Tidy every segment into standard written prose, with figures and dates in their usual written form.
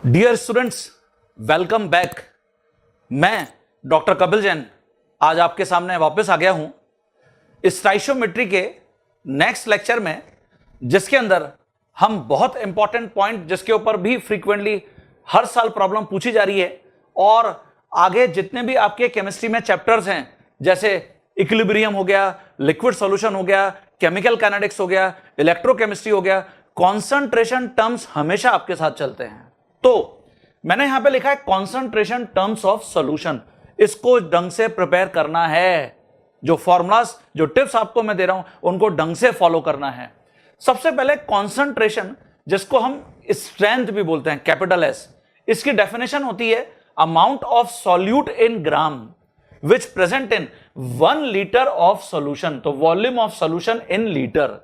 Dear students, welcome back. मैं doctor Kapil Jain आज आपके सामने वापस आ गया हूं स्टोइचियोमेट्री के नेक्स्ट लेक्चर में, जिसके अंदर हम बहुत इंपॉर्टेंट पॉइंट जिसके ऊपर भी फ्रीक्वेंटली हर साल प्रॉब्लम पूछी जा रही है और आगे जितने भी आपके केमिस्ट्री में चैप्टर्स हैं, जैसे इक्विलिब्रियम हो गया, लिक्विड सॉल्यूशन हो गया, केमिकल काइनेटिक्स हो गया, इलेक्ट्रोकेमिस्ट्री हो गया, कॉन्सेंट्रेशन टर्म्स हमेशा आपके साथ चलते हैं। तो मैंने यहां पे लिखा है कॉन्सेंट्रेशन टर्म्स ऑफ सॉल्यूशन। इसको ढंग से प्रिपेयर करना है। जो फॉर्मूलाज, जो टिप्स आपको मैं दे रहा हूं, उनको ढंग से फॉलो करना है। सबसे पहले कॉन्सेंट्रेशन, जिसको हम स्ट्रेंथ भी बोलते हैं, कैपिटल एस, इसकी डेफिनेशन होती है amount of solute in gram which present in 1 litre of solution. तो volume of solution in litre.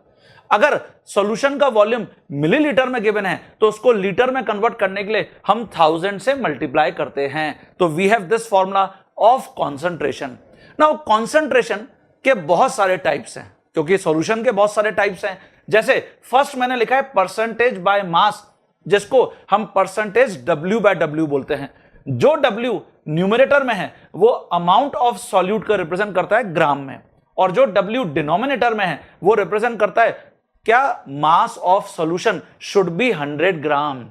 अगर सॉल्यूशन का वॉल्यूम मिलीलीटर में गिवन है तो उसको लीटर में कन्वर्ट करने के लिए हम 1000 से मल्टीप्लाई करते हैं। तो we have this formula of concentration. Now concentration के बहुत सारे टाइप्स हैं, क्योंकि सॉल्यूशन के बहुत सारे टाइप्स हैं। जैसे फर्स्ट मैंने लिखा है परसेंटेज बाय मास, जिसको हम परसेंटेज W/W बोलते हैं। जो W न्यूमरेटर में है वो अमाउंट ऑफ सॉल्यूट को रिप्रेजेंट करता है ग्राम में, और जो W डिनोमिनेटर में है वो रिप्रेजेंट करता है क्या, mass of solution should be 100 ग्राम।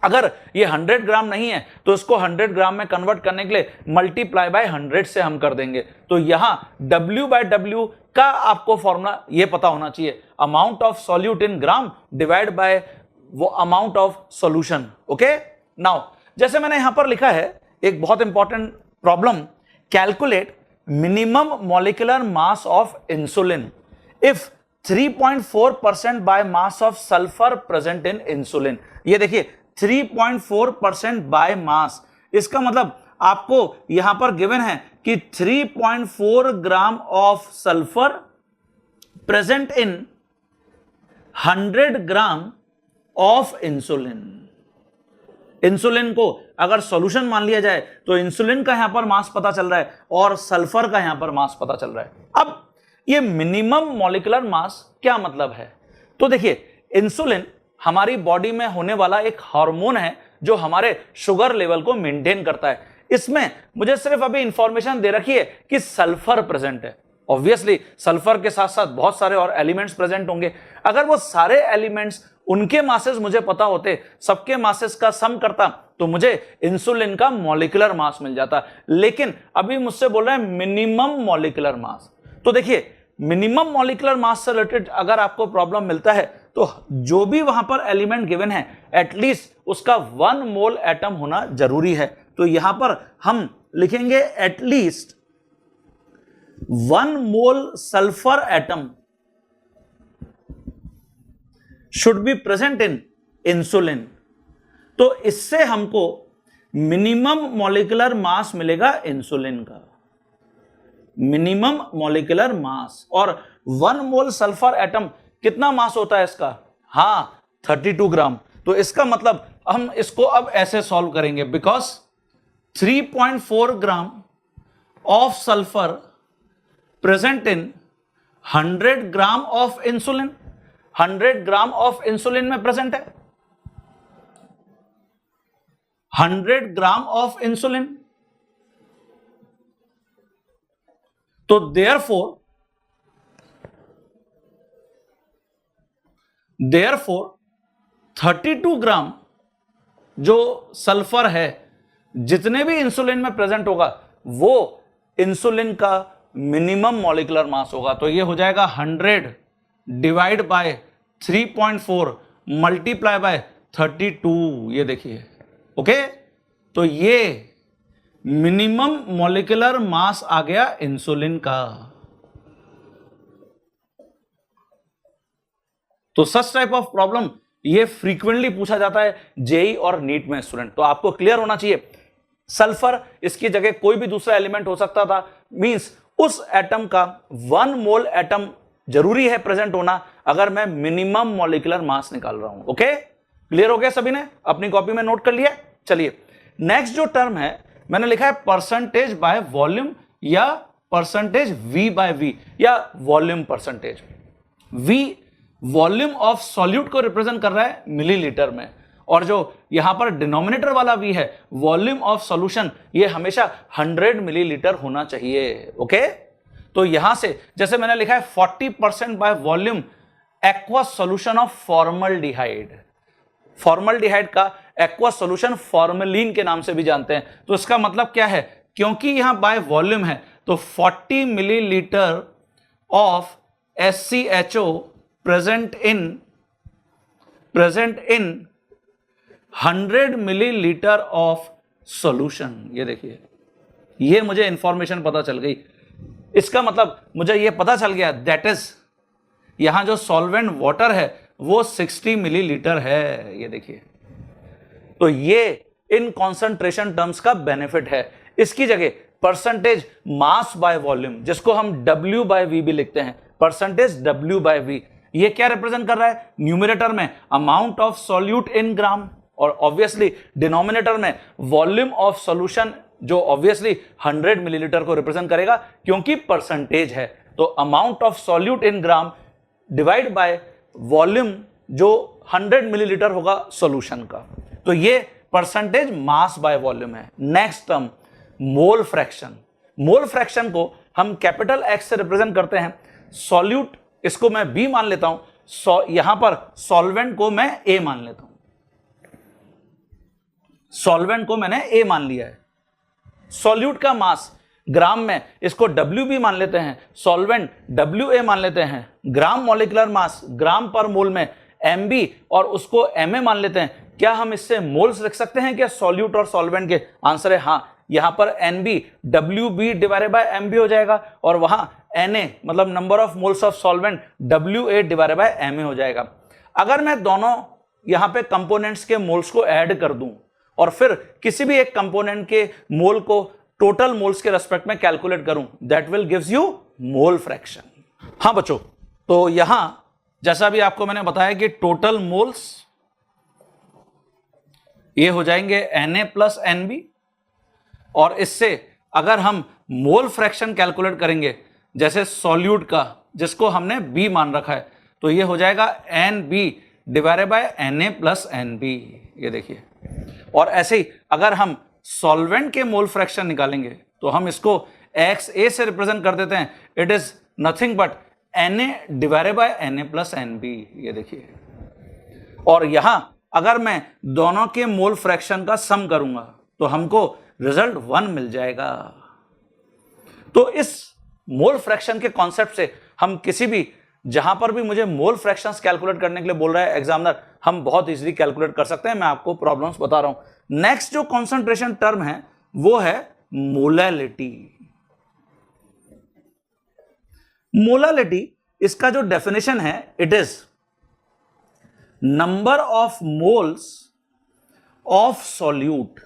अगर ये 100 ग्राम नहीं है तो इसको 100 ग्राम में कन्वर्ट करने के लिए मल्टीप्लाई बाय 100 से हम कर देंगे। तो यहां W/W का आपको फॉर्मूला ये पता होना चाहिए, amount of solute in gram divide by वो amount of solution. Okay, now जैसे मैंने यहां पर लिखा है एक बहुत important problem, calculate minimum molecular mass of insulin if 3.4% by mass of sulphur present in insulin. ये देखिए 3.4% बाय मास, इसका मतलब आपको यहां पर गिवन है कि 3.4 gram of sulphur present in 100 gram of insulin. Insulin को अगर सॉल्यूशन मान लिया जाए तो इंसुलिन का यहां पर मास पता चल रहा है और सल्फर का यहां पर मास पता चल रहा है। अब ये मिनिमम मॉलिक्यूलर मास क्या मतलब है? तो देखिए, इंसुलिन हमारी बॉडी में होने वाला एक हार्मोन है जो हमारे शुगर लेवल को मेंटेन करता है। इसमें मुझे सिर्फ अभी इंफॉर्मेशन दे रखी है कि सल्फर प्रेजेंट है। ऑब्वियसली सल्फर के साथ साथ बहुत सारे और एलिमेंट्स प्रेजेंट होंगे। अगर वो सारे एलिमेंट्स, उनके मासेस मुझे पता होते, सबके मासेस का सम करता, तो मुझे इंसुलिन का मॉलिक्यूलर मास मिल जाता। लेकिन अभी मुझसे बोल रहे हैं मिनिमम मॉलिक्यूलर मास। तो देखिए, मिनिमम मॉलिक्यूलर मास से रिलेटेड अगर आपको प्रॉब्लम मिलता है तो जो भी वहां पर एलिमेंट गिवन है एटलीस्ट उसका 1 मोल एटम होना जरूरी है। तो यहां पर हम लिखेंगे at least 1 mole sulphur atom should be present in insulin. तो इससे हमको मिनिमम मॉलिक्यूलर मास मिलेगा इंसुलिन का, मिनिमम मॉलिक्यूलर मास। और 1 मोल सल्फर एटम कितना मास होता है इसका? हां, 32 ग्राम। तो इसका मतलब हम इसको अब ऐसे सॉल्व करेंगे, because 3.4 gram of sulphur present in 100 gram of insulin. 100 gram of insulin में प्रेजेंट है, 100 ग्राम ऑफ इंसुलिन। तो देयरफॉर 32 ग्राम जो सल्फर है, जितने भी इंसुलिन में प्रेजेंट होगा वो इंसुलिन का मिनिमम मॉलिक्यूलर मास होगा। तो ये हो जाएगा 100 डिवाइड बाय 3.4 मल्टीप्लाई बाय 32। ये देखिए, ओके, तो ये मिनिमम मॉलिक्यूलर मास आ गया इंसुलिन का। तो सच टाइप ऑफ प्रॉब्लम ये फ्रीक्वेंटली पूछा जाता है जेई और नीट में स्टूडेंट। तो आपको क्लियर होना चाहिए, सल्फर, इसकी जगह कोई भी दूसरा एलिमेंट हो सकता था, मींस उस एटम का 1 मोल एटम जरूरी है प्रेजेंट होना अगर मैं मिनिमम मॉलिक्यूलर मास निकाल रहा हूं। ओके, क्लियर हो गया? सभी ने अपनी कॉपी में नोट कर लिया? चलिए, नेक्स्ट जो टर्म है मैंने लिखा है परसेंटेज बाय वॉल्यूम या परसेंटेज V/V या volume percentage. V volume of solute को रिप्रेजेंट कर रहा है मिलीलीटर में, और जो यहां पर डिनोमिनेटर वाला v है, वॉल्यूम ऑफ सॉल्यूशन, ये हमेशा 100 मिलीलीटर होना चाहिए। ओके, तो यहां से जैसे मैंने लिखा है 40% by volume aqueous solution of formaldehyde. Formaldehyde का एक्वस सॉल्यूशन फॉर्मेलिन के नाम से भी जानते हैं। तो इसका मतलब क्या है, क्योंकि यहां बाय वॉल्यूम है तो 40 millilitre of SCHO present in 100 millilitre of solution. ये देखिए, ये मुझे इंफॉर्मेशन पता चल गई। इसका मतलब मुझे ये पता चल गया दैट इज यहां जो सॉल्वेंट वाटर है वो 60 मिलीलीटर है। ये देखिए, तो ये इन कॉन्सेंट्रेशन टर्म्स का बेनिफिट है। इसकी जगह परसेंटेज मास बाय वॉल्यूम, जिसको हम W बाय V भी लिखते हैं, परसेंटेज W बाय V, ये क्या रिप्रेजेंट कर रहा है, न्यूमरेटर में अमाउंट ऑफ सॉल्यूट इन ग्राम, और ऑब्वियसली डिनोमिनेटर में वॉल्यूम ऑफ सॉल्यूशन, जो ऑब्वियसली 100 मिलीलीटर को रिप्रेजेंट करेगा क्योंकि परसेंटेज है। तो amount of solute in gram divide by volume जो 100 मिलीलीटर होगा सॉल्यूशन का। तो ये परसेंटेज मास बाय वॉल्यूम है। Next term mole fraction. Mole fraction को हम कैपिटल X से रिप्रेजेंट करते हैं। सॉल्यूट, इसको मैं B मान लेता हूं, यहां पर सॉल्वेंट को मैं A मान लेता हूं। सॉल्वेंट को मैंने A मान लिया है। सॉल्यूट का मास ग्राम में, इसको WB मान लेते हैं, सॉल्वेंट WA मान लेते हैं। ग्राम मॉलिक्यूलर मास ग्राम पर मोल में MB और उसको MA मान लेते हैं। क्या हम इससे मोल्स लिख सकते हैं क्या सॉल्यूट और सॉल्वेंट के? आंसर है हाँ। यहां पर NB WB divided by MB हो जाएगा और वहां Na मतलब number of moles of solvent WA divided by MA हो जाएगा। अगर मैं दोनों यहां पे कंपोनेंट्स के मोल्स को ऐड कर दूं और फिर किसी भी एक कंपोनेंट के मोल को टोटल मोल्स के रेस्पेक्ट में कैलकुलेट करूं, that will gives you mole fraction. हां बच्चों, तो यहां जैसा भी आपको मैंने बताया कि टोटल मोल्स ये हो जाएंगे Na प्लस NB, और इससे अगर हम मोल फ्रैक्शन कैलकुलेट करेंगे जैसे सॉल्यूट का, जिसको हमने B मान रखा है, तो ये हो जाएगा NB divided by Na plus NB। ये देखिए, और ऐसे ही अगर हम सॉल्वेंट के मोल फ्रैक्शन निकालेंगे तो हम इसको XA से रिप्रेजेंट कर देते हैं। It is nothing but Na divided by Na plus NB। ये देखिए, और यहां अगर मैं दोनों के मोल फ्रैक्शन का सम करूंगा तो हमको रिजल्ट 1 मिल जाएगा। तो इस मोल फ्रैक्शन के कॉन्सेप्ट से हम किसी भी, जहां पर भी मुझे मोल फ्रैक्शंस कैलकुलेट करने के लिए बोल रहा है एग्जामिनर, हम बहुत इजीली कैलकुलेट कर सकते हैं। मैं आपको प्रॉब्लम्स बता रहा हूं। नेक्स्ट जो कॉन्सेंट्रेशन टर्म है वो है मोलैलिटी। मोलैलिटी, इसका जो डेफिनेशन है, it is number of moles of solute.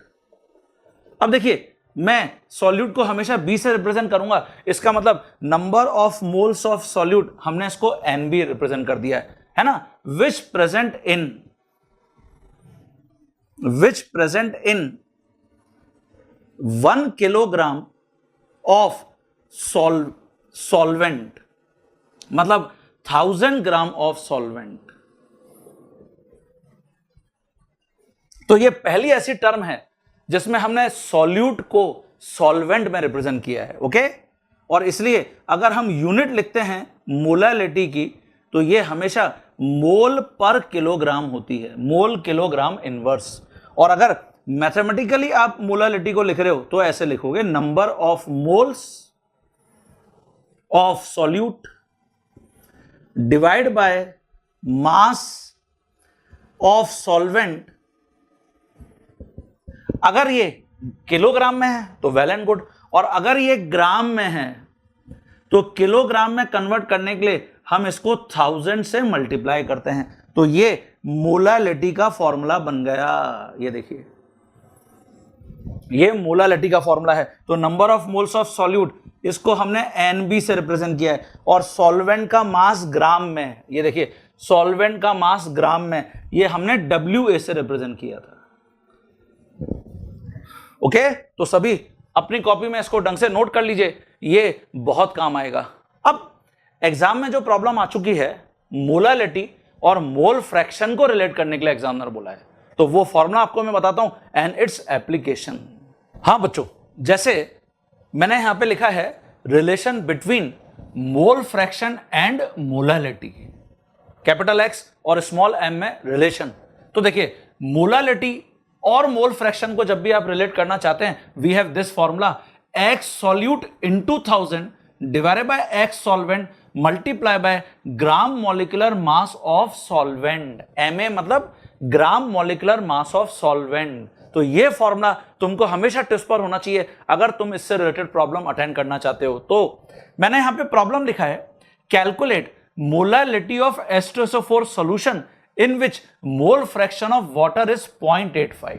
अब देखिए, मैं सॉल्यूट को हमेशा B से रिप्रेजेंट करूंगा, इसका मतलब number of moles of solute, हमने इसको NB रिप्रेजेंट कर दिया है ना, विच present in 1 kilogram of solvent, मतलब 1000 ग्राम ऑफ सॉल्वेंट। तो ये पहली ऐसी टर्म है जिसमें हमने सॉल्यूट को सॉल्वेंट में रिप्रेजेंट किया है। ओके, और इसलिए अगर हम यूनिट लिखते हैं मोलैलिटी की, तो ये हमेशा मोल पर किलोग्राम होती है, मोल किलोग्राम इनवर्स। और अगर मैथमेटिकली आप मोलैलिटी को लिख रहे हो तो ऐसे लिखोगे, number of moles of solute divide by mass of solvent. अगर ये किलोग्राम में है तो वेल एंड गुड, और अगर ये ग्राम में है तो किलोग्राम में कन्वर्ट करने के लिए हम इसको 1000 से मल्टीप्लाई करते हैं। तो ये मोलैलिटी का फॉर्मूला बन गया। ये देखिए, ये मोलैलिटी का फॉर्मूला है। तो number of moles of solute, इसको हमने NB से रिप्रेजेंट किया है, और सॉल्वेंट का मास ग्राम में, ये देखिए सॉल्वेंट का मास ग्राम में, ये हमने WA से रिप्रेजेंट किया था। ओके, तो सभी अपनी कॉपी में इसको ढंग से नोट कर लीजिए, ये बहुत काम आएगा। अब एग्जाम में जो प्रॉब्लम आ चुकी है, मोलैलिटी और मोल फ्रैक्शन को रिलेट करने के लिए एग्जामिनर बोला है। तो वो फॉर्मूला आपको मैं बताता हूं एंड इट्स एप्लीकेशन। हाँ बच्चों, जैसे मैंने यहां पे लिखा है relation between mole fraction and molality, capital x और स्मॉल एम में रिलेशन। तो देखिए मोलालिटी और मोल फ्रैक्शन को जब भी आप रिलेट करना चाहते हैं, we have this formula X solute into 1000 divided by X solvent multiply by gram molecular mass of solvent. MA मतलब gram molecular mass of solvent. तो ये फॉर्मूला तुमको हमेशा टिप्स पर होना चाहिए अगर तुम इससे रिलेटेड प्रॉब्लम अटेंड करना चाहते हो। तो मैंने यहां पे प्रॉब्लम लिखा है calculate molality of H2SO4 solution in which mole fraction of water is 0.85।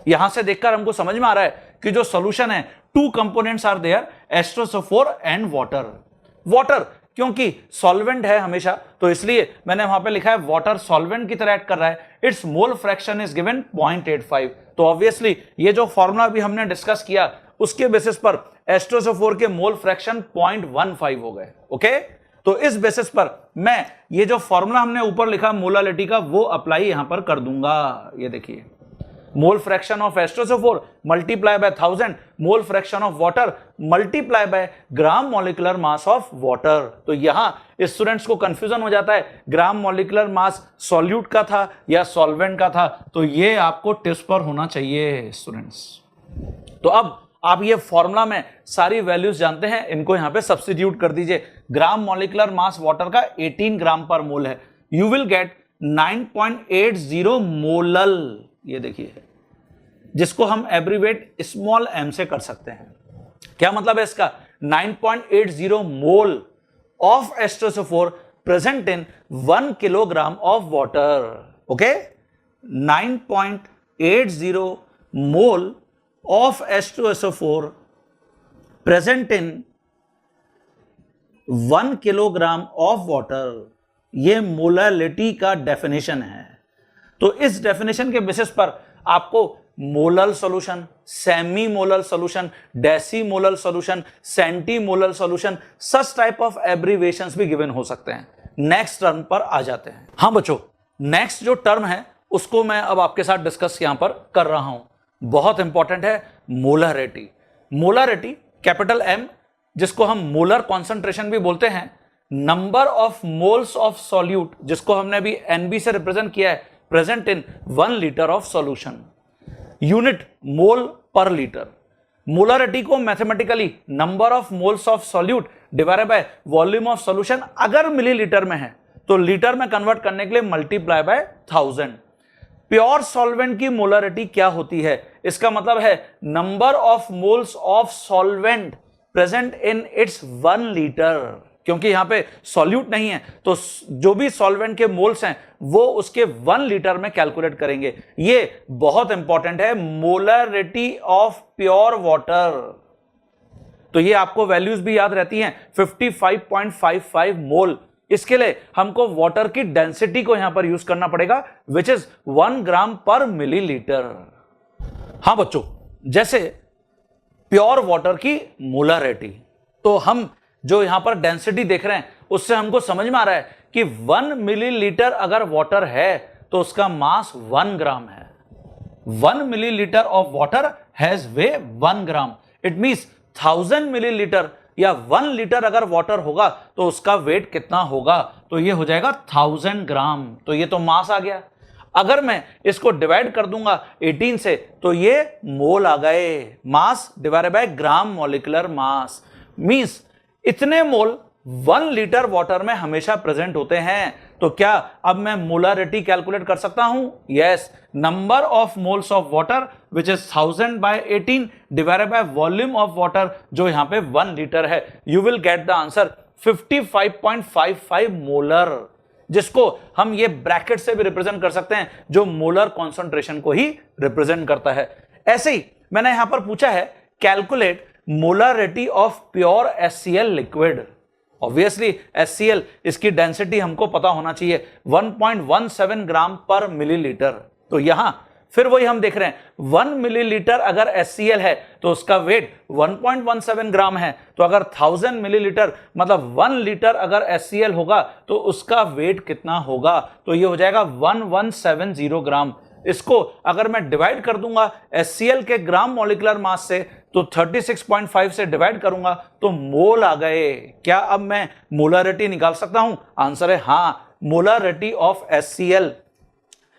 यहां से देखकर हमको समझ में आ रहा है कि जो सॉल्यूशन है, two components are there, H2SO4 and water. Water क्योंकि सॉल्वेंट है हमेशा, तो इसलिए मैंने वहां पे लिखा है वाटर सॉल्वेंट की तरह एक्ट कर रहा है, it's mole fraction is given 0.85। तो ऑब्वियसली ये जो फॉर्मूला भी हमने डिस्कस किया उसके बेसिस पर H2SO4 के मोल फ्रैक्शन 0.15 हो गए। ओके, तो इस बेसिस पर मैं ये जो फॉर्मूला हमने ऊपर लिखा मोलालिटी का वो अप्लाई यहां पर कर दूंगा। ये देखिए mole fraction of H2SO4 multiply by 1000 mole fraction of water multiply by gram molecular mass of water. तो यहां स्टूडेंट्स को कंफ्यूजन हो जाता है ग्राम मॉलिक्यूलर मास सॉल्यूट का था या सॉल्वेंट का था, तो ये आपको टेस्ट पर होना चाहिए स्टूडेंट्स। तो अब आप ये फॉर्मूला में सारी वैल्यूज जानते हैं, इनको यहां पे सब्स्टिट्यूट कर दीजिए। ग्राम मॉलिक्यूलर मास वाटर का 18 ग्राम पर मोल है, यू विल गेट 9.80 मोलल। ये देखिए जिसको हम एब्रीवेट स्मॉल एम से कर सकते हैं। क्या मतलब है इसका? 9.80 mole of H2SO4 present in 1 kilogram of water. Okay, 9.80 mole of H2SO4 present in 1 kilogram of water. ये मोलालिटी का डेफिनेशन है। तो इस डेफिनेशन के बेसिस पर आपको molal solution, semi molal solution, decimolal solution, centimolal solution, such type of abbreviations भी given हो सकते हैं। नेक्स्ट टर्म पर आ जाते हैं। हाँ बच्चों, नेक्स्ट जो टर्म है उसको मैं अब आपके साथ डिस्कस यहां पर कर रहा हूं, बहुत इंपॉर्टेंट है मोलारिटी। मोलारिटी कैपिटल एम, जिसको हम मोलर कॉन्सेंट्रेशन भी बोलते हैं, number of moles of solute, जिसको हमने अभी एनबी से रिप्रेजेंट किया है, present in 1 litre of solution. Unit mole पर लीटर। मोलारिटी को mathematically number of moles of solute divided by volume of solution, अगर मिलीलीटर में है तो लीटर में कन्वर्ट करने के लिए मल्टीप्लाई बाय 1000। प्योर सॉल्वेंट की मोलारिटी क्या होती है? इसका मतलब है number of moles of solvent present in its 1 litre. क्योंकि यहां पे सॉल्यूट नहीं है तो जो भी सॉल्वेंट के मोल्स हैं वो उसके 1 लीटर में कैलकुलेट करेंगे। ये बहुत इंपॉर्टेंट है, मोलारिटी ऑफ प्योर वाटर। तो ये आपको वैल्यूज भी याद रहती हैं, 55.55 मोल। इसके लिए हमको वाटर की डेंसिटी को यहां पर यूज करना पड़ेगा, विच इज 1 ग्राम पर मिलीलीटर। हां बच्चों, जैसे प्योर वाटर की मोलारिटी, तो हम जो यहां पर डेंसिटी देख रहे हैं उससे हमको समझ में आ रहा है कि 1 मिलीलीटर अगर वाटर है तो उसका मास 1 ग्राम है। 1 millilitre of water has way 1 gram. It means 1000 millilitre या 1 लीटर अगर वाटर होगा तो उसका वेट कितना होगा? तो ये हो जाएगा 1000 ग्राम। तो ये तो मास आ गया। अगर मैं इसको डिवाइड कर दूंगा 18 से तो ये मोल आ गए। मास divided by gram molecular mass, means इतने मोल 1 लीटर वाटर में हमेशा प्रेजेंट होते हैं। तो क्या अब मैं मोलारिटी कैलकुलेट कर सकता हूं? Yes, number of moles of water which is 1000 by 18 divided by volume of water, जो यहां पे 1 लीटर है, you will get the answer 55.55 molar, जिसको हम ये ब्रैकेट से भी रिप्रेजेंट कर सकते हैं, जो मोलर कॉन्सेंट्रेशन को ही रिप्रेजेंट करता है। ऐसे ही मैंने यहां पर पूछा है calculate molarity of pure HCl liquid. Obviously HCl, इसकी डेंसिटी हमको पता होना चाहिए, 1.17 ग्राम पर मिलीलीटर। तो यहां फिर वही हम देख रहे हैं, 1 मिलीलीटर अगर HCl है तो उसका वेट 1.17 ग्राम है। तो अगर 1000 मिलीलीटर मतलब 1 लीटर अगर HCl होगा तो उसका वेट कितना होगा? तो ये हो जाएगा 1170 ग्राम। इसको अगर मैं डिवाइड कर दूंगा HCl के ग्राम मॉलिक्यूलर मास से, तो 36.5 से डिवाइड करूंगा तो मोल आ गए। क्या अब मैं मोलारिटी निकाल सकता हूं? आंसर है हाँ, molarity of HCl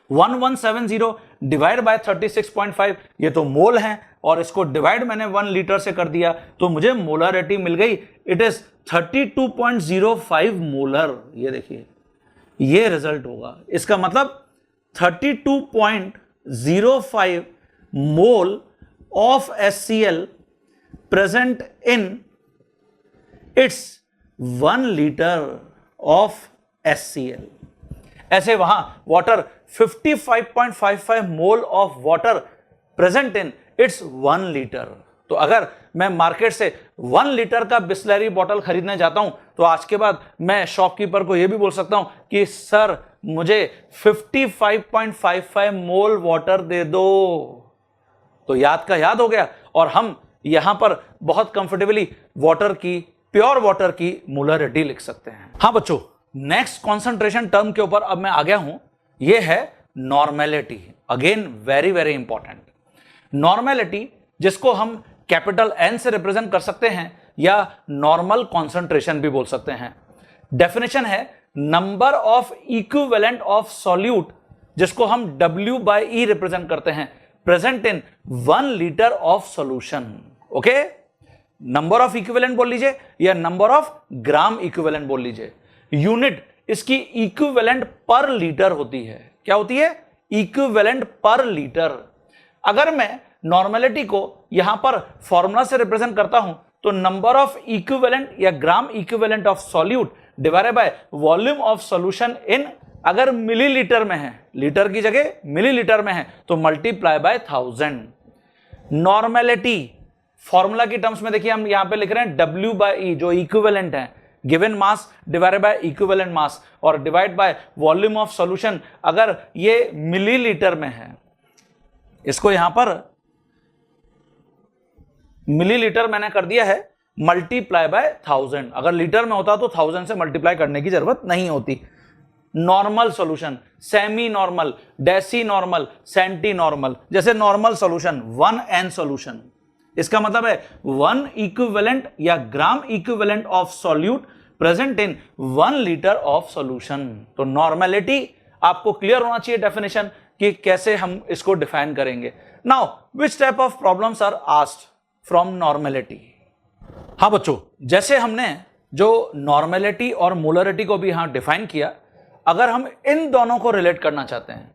1170 divide by 36.5, ये तो मोल है, और इसको डिवाइड मैंने 1 लीटर से कर दिया तो मुझे मोलारिटी मिल गई, इट इज 32.05 मोलर। ये देखिए, ये रिजल्ट होगा। इसका मतलब 32.05 mole of HCl present in its 1 litre of HCl। ऐसे वहां water 55.55 mole of water present in its 1 litre. तो अगर मैं मार्केट से 1 लीटर का बिस्लरी बॉटल खरीदने जाता हूं तो आज के बाद मैं शॉपकीपर को यह भी बोल सकता हूं कि सर मुझे 55.55 मोल वाटर दे दो। तो याद का याद हो गया, और हम यहां पर बहुत कंफर्टेबली वाटर की, प्योर वाटर की मोलारिटी लिख सकते हैं। हाँ बच्चों, नेक्स्ट कॉन्सेंट्रेशन टर्म के ऊपर अब मैं आ गया हूं, यह है normality. Again very very important. Normality जिसको हम कैपिटल N से रिप्रेजेंट कर सकते हैं या नॉर्मल कॉन्सेंट्रेशन भी बोल सकते हैं। डेफिनेशन है number of equivalent of solute, जिसको हम W/E रिप्रेजेंट करते हैं, present in 1 litre of solution. Okay, number of equivalent बोल लीजिए या नंबर ऑफ ग्राम इक्विवेलेंट बोल लीजिए। यूनिट इसकी इक्विवेलेंट पर लीटर होती है। क्या होती है? इक्विवेलेंट पर लीटर। अगर मैं नॉर्मेलिटी को यहां पर फॉर्मूला से रिप्रेजेंट करता हूं तो नंबर ऑफ इक्विवेलेंट या gram equivalent of solute divided by volume of solution इन, अगर मिलीलीटर में है, लीटर की जगह मिलीलीटर में है तो मल्टीप्लाई बाय 1000। नॉर्मेलिटी फॉर्मूला की टर्म्स में देखिए हम यहां पे लिख रहे हैं W/E, जो इक्विवेलेंट है, given mass divided by equivalent mass, और divide by volume of solution. अगर ये मिलीलीटर में है, इसको यहां पर मिलीलीटर मैंने कर दिया है, मल्टीप्लाई बाय 1000। अगर लीटर में होता तो 1000 से मल्टीप्लाई करने की जरूरत नहीं होती। Normal solution, semi normal, deci normal, centi normal. जैसे नॉर्मल सॉल्यूशन 1N सॉल्यूशन, इसका मतलब है 1 इक्विवेलेंट या gram equivalent of solute present in 1 litre of solution. तो नॉर्मेलिटी आपको क्लियर होना चाहिए डेफिनेशन कि कैसे हम इसको डिफाइन करेंगे। Now which type of problems are asked from normality? हाँ बच्चों, जैसे हमने जो नॉर्मेलिटी और मोलरिटी को भी यहां डिफाइन किया, अगर हम इन दोनों को रिलेट करना चाहते हैं,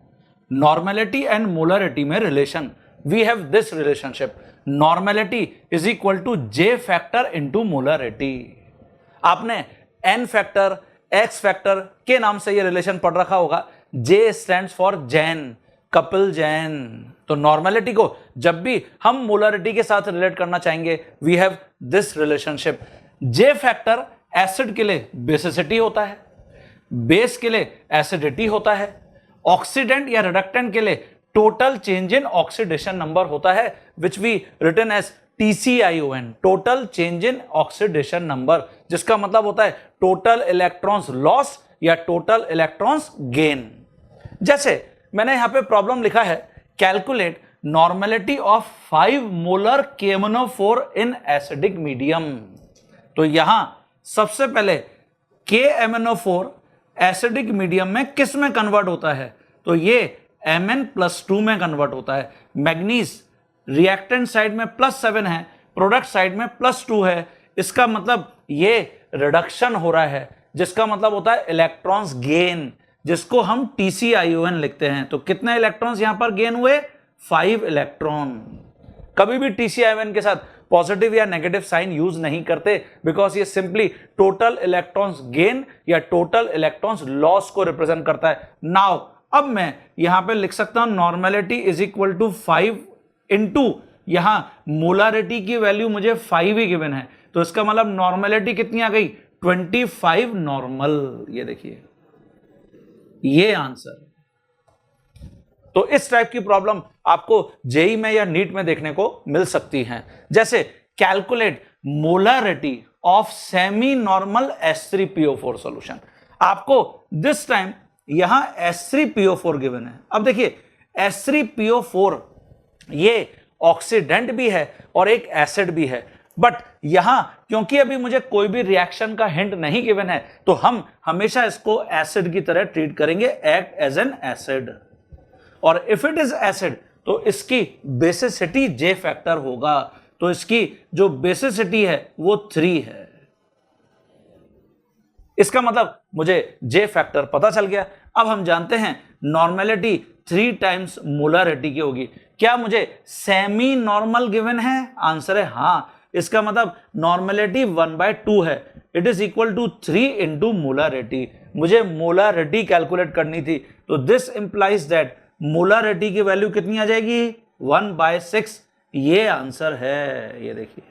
नॉर्मेलिटी एंड मोलरिटी में relation, we have this relationship, normality is equal to J factor into molarity. आपने N फैक्टर, X फैक्टर के नाम से ये रिलेशन पढ़ रखा होगा। J stands for Jain, Kapil Jain. तो नॉर्मेलिटी को जब भी हम मोलरिटी के साथ रिलेट करना चाहेंगे, we have this relationship. J factor acid के लिए बेसिसिटी होता है, बेस के लिए एसिडिटी होता है, ऑक्सीडेंट या रिडक्टेंट के लिए total change in oxidation number होता है, which we written as TCION, total change in oxidation number, जिसका मतलब होता है टोटल इलेक्ट्रॉन्स लॉस या टोटल इलेक्ट्रॉन्स गेन। जैसे मैंने यहां पे प्रॉब्लम लिखा है, calculate normality of 5 molar KMnO4 in acidic medium. तो यहां सबसे पहले KMnO4 एसिडिक मीडियम में किस में कन्वर्ट होता है? तो ये Mn+2 में कन्वर्ट होता है। मैग्नीज रिएक्टेंट साइड में +7 है, प्रोडक्ट साइड में +2 है। इसका मतलब ये रिडक्शन हो रहा है, जिसका मतलब होता है इलेक्ट्रॉन्स गेन, जिसको हम TCION लिखते हैं। तो कितने इलेक्ट्रॉन्स यहां पर गेन हुए? 5 इलेक्ट्रॉन। कभी भी TCION के साथ पॉजिटिव या नेगेटिव साइन यूज नहीं करते, बिकॉज ये सिंपली टोटल इलेक्ट्रॉन्स गेन या टोटल इलेक्ट्रॉन्स लॉस को रिप्रेजेंट करता है। नाउ अब मैं यहां पे लिख सकता हूं normality is equal to 5 into, यहां मोलारिटी की वैल्यू मुझे 5 ही गिवन है, तो इसका मतलब नॉर्मेलिटी कितनी आ गई? 25 नॉर्मल। ये देखिए, ये आंसर। तो इस टाइप की प्रॉब्लम आपको जेई में या नीट में देखने को मिल सकती हैं। जैसे calculate molarity of semi normal H3PO4 solution. आपको दिस टाइम यहां H3PO4 गिवन है। अब देखिए, H3PO4 ये ऑक्सीडेंट भी है और एक एसिड भी है, बट यहां क्योंकि अभी मुझे कोई भी रिएक्शन का हिंट नहीं गिवन है तो हम हमेशा इसको एसिड की तरह ट्रीट करेंगे, एक्ट एज एन एसिड। और इफ इट इज एसिड तो इसकी बेसिसिटी J फैक्टर होगा, तो इसकी जो बेसिसिटी है वो 3 है। इसका मतलब मुझे J फैक्टर पता चल गया। अब हम जानते हैं नॉर्मेलिटी 3 टाइम्स मोलरिटी की होगी। क्या मुझे सेमी नॉर्मल गिवन है? आंसर है हाँ। इसका मतलब नॉर्मेलिटी 1/2 है, it is equal to 3 into molarity. मुझे मोलरिटी कैलकुलेट करनी थी, तो दिस इंप्लाइज दैट मोलरिटी की वैल्यू कितनी आ जाएगी? 1/6। ये आंसर है, ये देखिए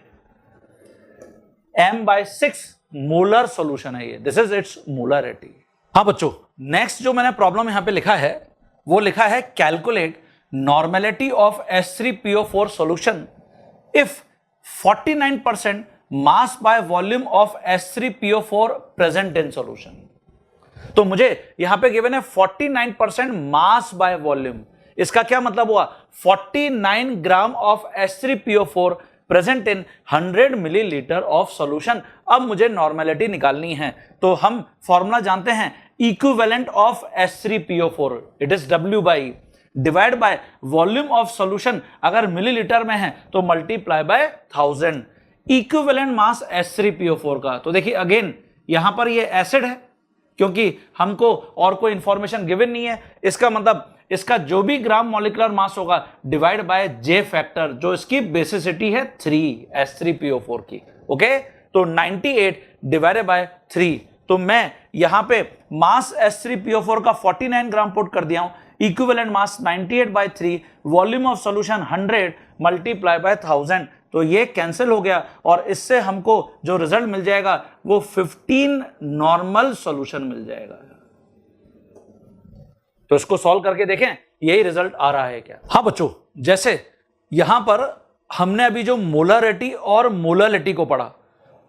m/6 मोलर सॉल्यूशन है ये, दिस इज इट्स मोलरिटी। हाँ बच्चों, नेक्स्ट जो मैंने प्रॉब्लम यहां पे लिखा है वो लिखा है calculate normality of H3PO4 solution if 49% mass by volume of H3PO4 present in solution. तो मुझे यहां पे गिवन है 49% मास बाय वॉल्यूम। इसका क्या मतलब हुआ? 49 gram of H3PO4 present in 100 millilitre of solution. अब मुझे नॉर्मेलिटी निकालनी है, तो हम फॉर्मूला जानते हैं, equivalent of H3PO4 it is W/E divide by volume of solution. अगर मिलीलीटर में है तो multiply by 1000। Equivalent mass H3PO4 का, तो देखिए अगेन यहां पर ये एसिड है क्योंकि हमको और कोई इंफॉर्मेशन गिवन नहीं है। इसका मतलब इसका जो भी ग्राम मॉलिक्यूलर मास होगा डिवाइड बाय J फैक्टर, जो इसकी बेसिसिटी है 3 H3PO4 की। ओके, तो 98 डिवाइडेड बाय 3। तो मैं यहां पे मास H3PO4 का 49 ग्राम पुट कर दिया हूं, equivalent mass 98/3, volume of solution 100 multiply by 1000। तो ये कैंसिल हो गया और इससे हमको जो रिजल्ट मिल जाएगा वो 15 नॉर्मल सॉल्यूशन मिल जाएगा। तो इसको सॉल्व करके देखें यही रिजल्ट आ रहा है क्या? हाँ बच्चों, जैसे यहां पर हमने अभी जो मोलरिटी और मोलरिटी को पढ़ा,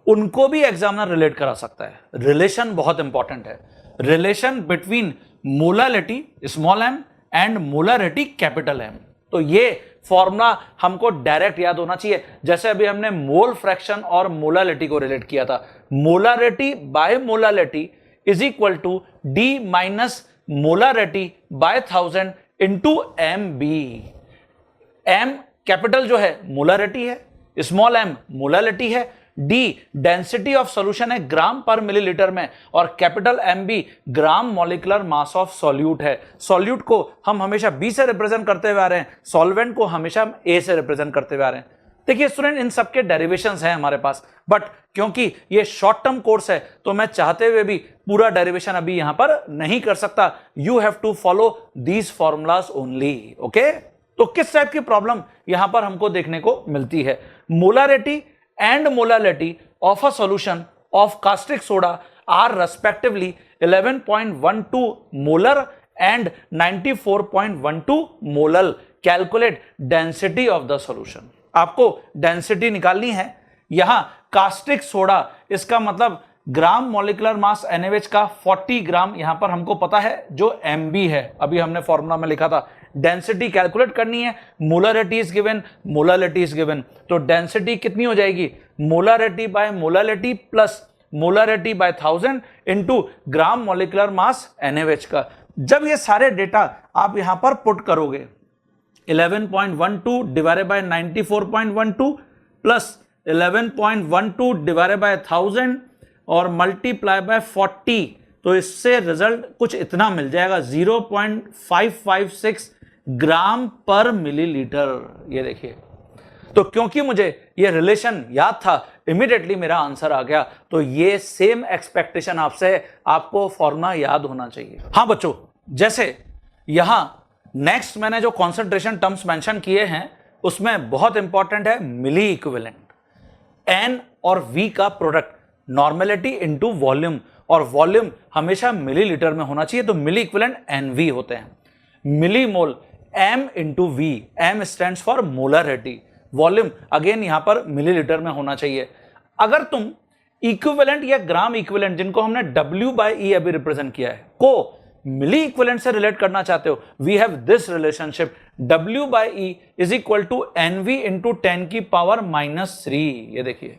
उनको भी एग्जामिनर रिलेट करा सकता है। रिलेशन बहुत इंपॉर्टेंट है, relation between molarity small m and molarity capital M। तो ये फॉर्मूला हमको डायरेक्ट याद होना चाहिए। जैसे अभी हमने मोल फ्रैक्शन और मोलरिटी को रिलेट किया था, molarity by molarity is equal to D minus molarity by 1000 into MB। M capital जो है मोलरिटी है, स्मॉल m मोलरिटी है, D डेंसिटी ऑफ सॉल्यूशन है ग्राम पर मिलीलीटर में, और capital MB gram molecular mass of solute है। Solute को हम हमेशा B से रिप्रेजेंट करते हुए आ रहे हैं, सॉल्वेंट को हमेशा A से रिप्रेजेंट करते हुए आ रहे हैं। देखिए स्टूडेंट, इन सबके डेरिवेशंस हैं हमारे पास, बट क्योंकि ये शॉर्ट टर्म कोर्स है तो मैं चाहते हुए भी पूरा डेरिवेशन अभी यहां पर नहीं कर सकता। You have to follow these formulas only. Okay, तो किस टाइप की प्रॉब्लम यहां पर हमको देखने को मिलती है? Molarity and molality of a solution of caustic soda are respectively 11.12 molar and 94.12 molar. Calculate density of the solution. आपको डेंसिटी निकालनी है। यहां कास्टिक सोडा, इसका मतलब ग्राम मॉलिक्यूलर मास NaOH का 40 ग्राम यहां पर हमको पता है जो MB है, अभी हमने फॉर्मूला में लिखा था। डेंसिटी कैलकुलेट करनी है, molarity is given, molarity is given, तो डेंसिटी कितनी हो जाएगी? Molarity by molarity plus molarity by 1000 into gram molecular mass NaOH का। जब ये सारे डेटा आप यहां पर पुट करोगे, 11.12 divided by 94.12 plus 11.12 divided by 1000 और मल्टीप्लाई बाय 40, तो इससे रिजल्ट कुछ इतना मिल जाएगा, 0.556 ग्राम पर मिलीलीटर। ये देखिए, तो क्योंकि मुझे ये रिलेशन याद था, इमीडिएटली मेरा आंसर आ गया। तो ये सेम एक्सपेक्टेशन आपसे है, आपको फॉर्मूला याद होना चाहिए। हाँ बच्चों, जैसे यहां नेक्स्ट मैंने जो कॉन्सेंट्रेशन टर्म्स मेंशन किए हैं उसमें बहुत इंपॉर्टेंट है मिली इक्विवेलेंट, N और V का प्रोडक्ट, नॉर्मेलिटी इनटू वॉल्यूम, और वॉल्यूम हमेशा मिलीलीटर में होना चाहिए, तो मिली इक्विवेलेंट NV होते हैं। मिली मोल M into V, M stands for molarity, volume again यहां पर मिलीलीटर में होना चाहिए। अगर तुम इक्विवेलेंट या ग्राम इक्विवेलेंट, जिनको हमने W/E अभी रिप्रेजेंट किया है, को मिली इक्विवेलेंट से रिलेट करना चाहते हो, we have this relationship W/E is equal to NV into 10 की पावर -3। ये देखिए,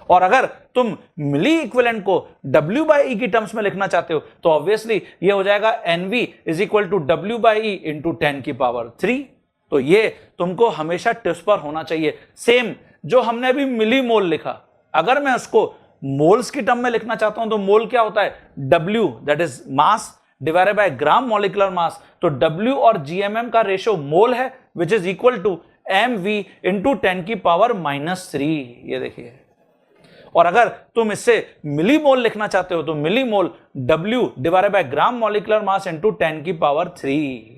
और अगर तुम मिली इक्विवेलेंट को W/E की टर्म्स में लिखना चाहते हो तो ऑब्वियसली ये हो जाएगा NV is equal to W/E into 10 की पावर 3। तो ये तुमको हमेशा टिप्स पर होना चाहिए। सेम जो हमने अभी मिली मोल लिखा, अगर मैं उसको मोल्स की टर्म में लिखना चाहता हूं तो मोल क्या होता है, W that is mass divided by gram molecular mass. तो W और GMM का रेशियो मोल है which is equal to MV into 10 की पावर -3। ये देखिए, और अगर तुम इससे मिली मोल लिखना चाहते हो तो मिली मोल W divided by gram molecular mass into 10 की पावर 3।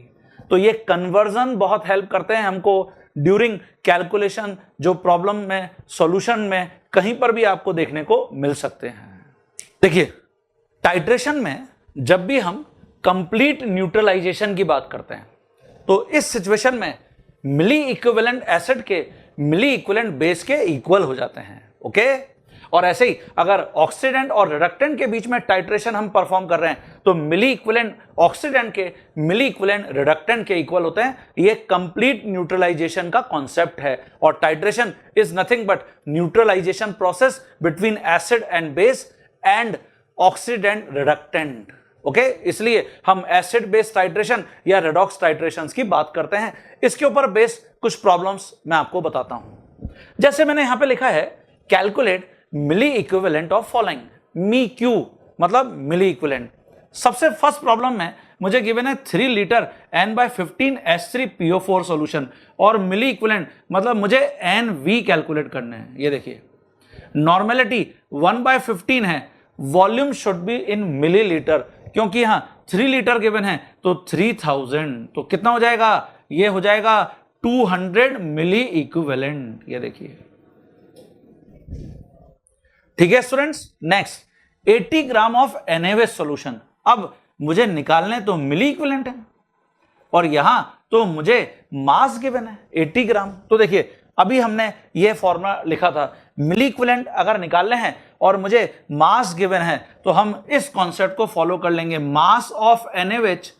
तो ये कन्वर्जन बहुत हेल्प करते हैं हमको ड्यूरिंग कैलकुलेशन, जो प्रॉब्लम में सॉल्यूशन में कहीं पर भी आपको देखने को मिल सकते हैं। देखिए, टाइट्रेशन में जब भी हम कंप्लीट न्यूट्रलाइजेशन की बात करते हैं तो इस सिचुएशन में मिली इक्विवेलेंट एसिड के मिली इक्विवेलेंट बेस के इक्वल हो जाते हैं। ओके, और ऐसे ही अगर ऑक्सीडेंट और रिडक्टेंट के बीच में टाइट्रेशन हम परफॉर्म कर रहे हैं तो मिली इक्विवेलेंट ऑक्सीडेंट के मिली इक्विवेलेंट रिडक्टेंट के इक्वल होते हैं। ये कंप्लीट न्यूट्रलाइजेशन का कॉन्सेप्ट है, और titration is nothing but neutralisation process between acid and base and oxidant reductant. Okay, इसलिए हम एसिड बेस टाइट्रेशन या रेडॉक्स टाइट्रेशन की बात करते हैं। इसके ऊपर बेस कुछ प्रॉब्लम्स मैं आपको बताता हूं। जैसे मैंने यहां पे लिखा है, calculate milli equivalent of following, meq मतलब मिली इक्विवेलेंट। सबसे फर्स्ट प्रॉब्लम में मुझे गिवन है 3 लीटर N/15 H3PO4 सॉल्यूशन, और मिली इक्विवेलेंट मतलब मुझे NV कैलकुलेट करने हैं। ये देखिए, नॉर्मेलिटी 1/15 है, volume should be in millilitre, क्योंकि यहां 3 लीटर गिवन है तो 3000, तो कितना हो जाएगा, ये हो जाएगा 200 मिली इक्विवेलेंट। ये देखिए, ठीक है students. Next 80 gram of NaOH solution. अब मुझे निकालने तो मिली इक्विवेलेंट है और यहां तो मुझे मास गिवन है 80 ग्राम। तो देखिए, अभी हमने ये फॉर्मूला लिखा था, मिली इक्विवेलेंट अगर निकालने हैं और मुझे मास गिवन है तो हम इस कॉन्सेप्ट को फॉलो कर लेंगे, मास of NaOH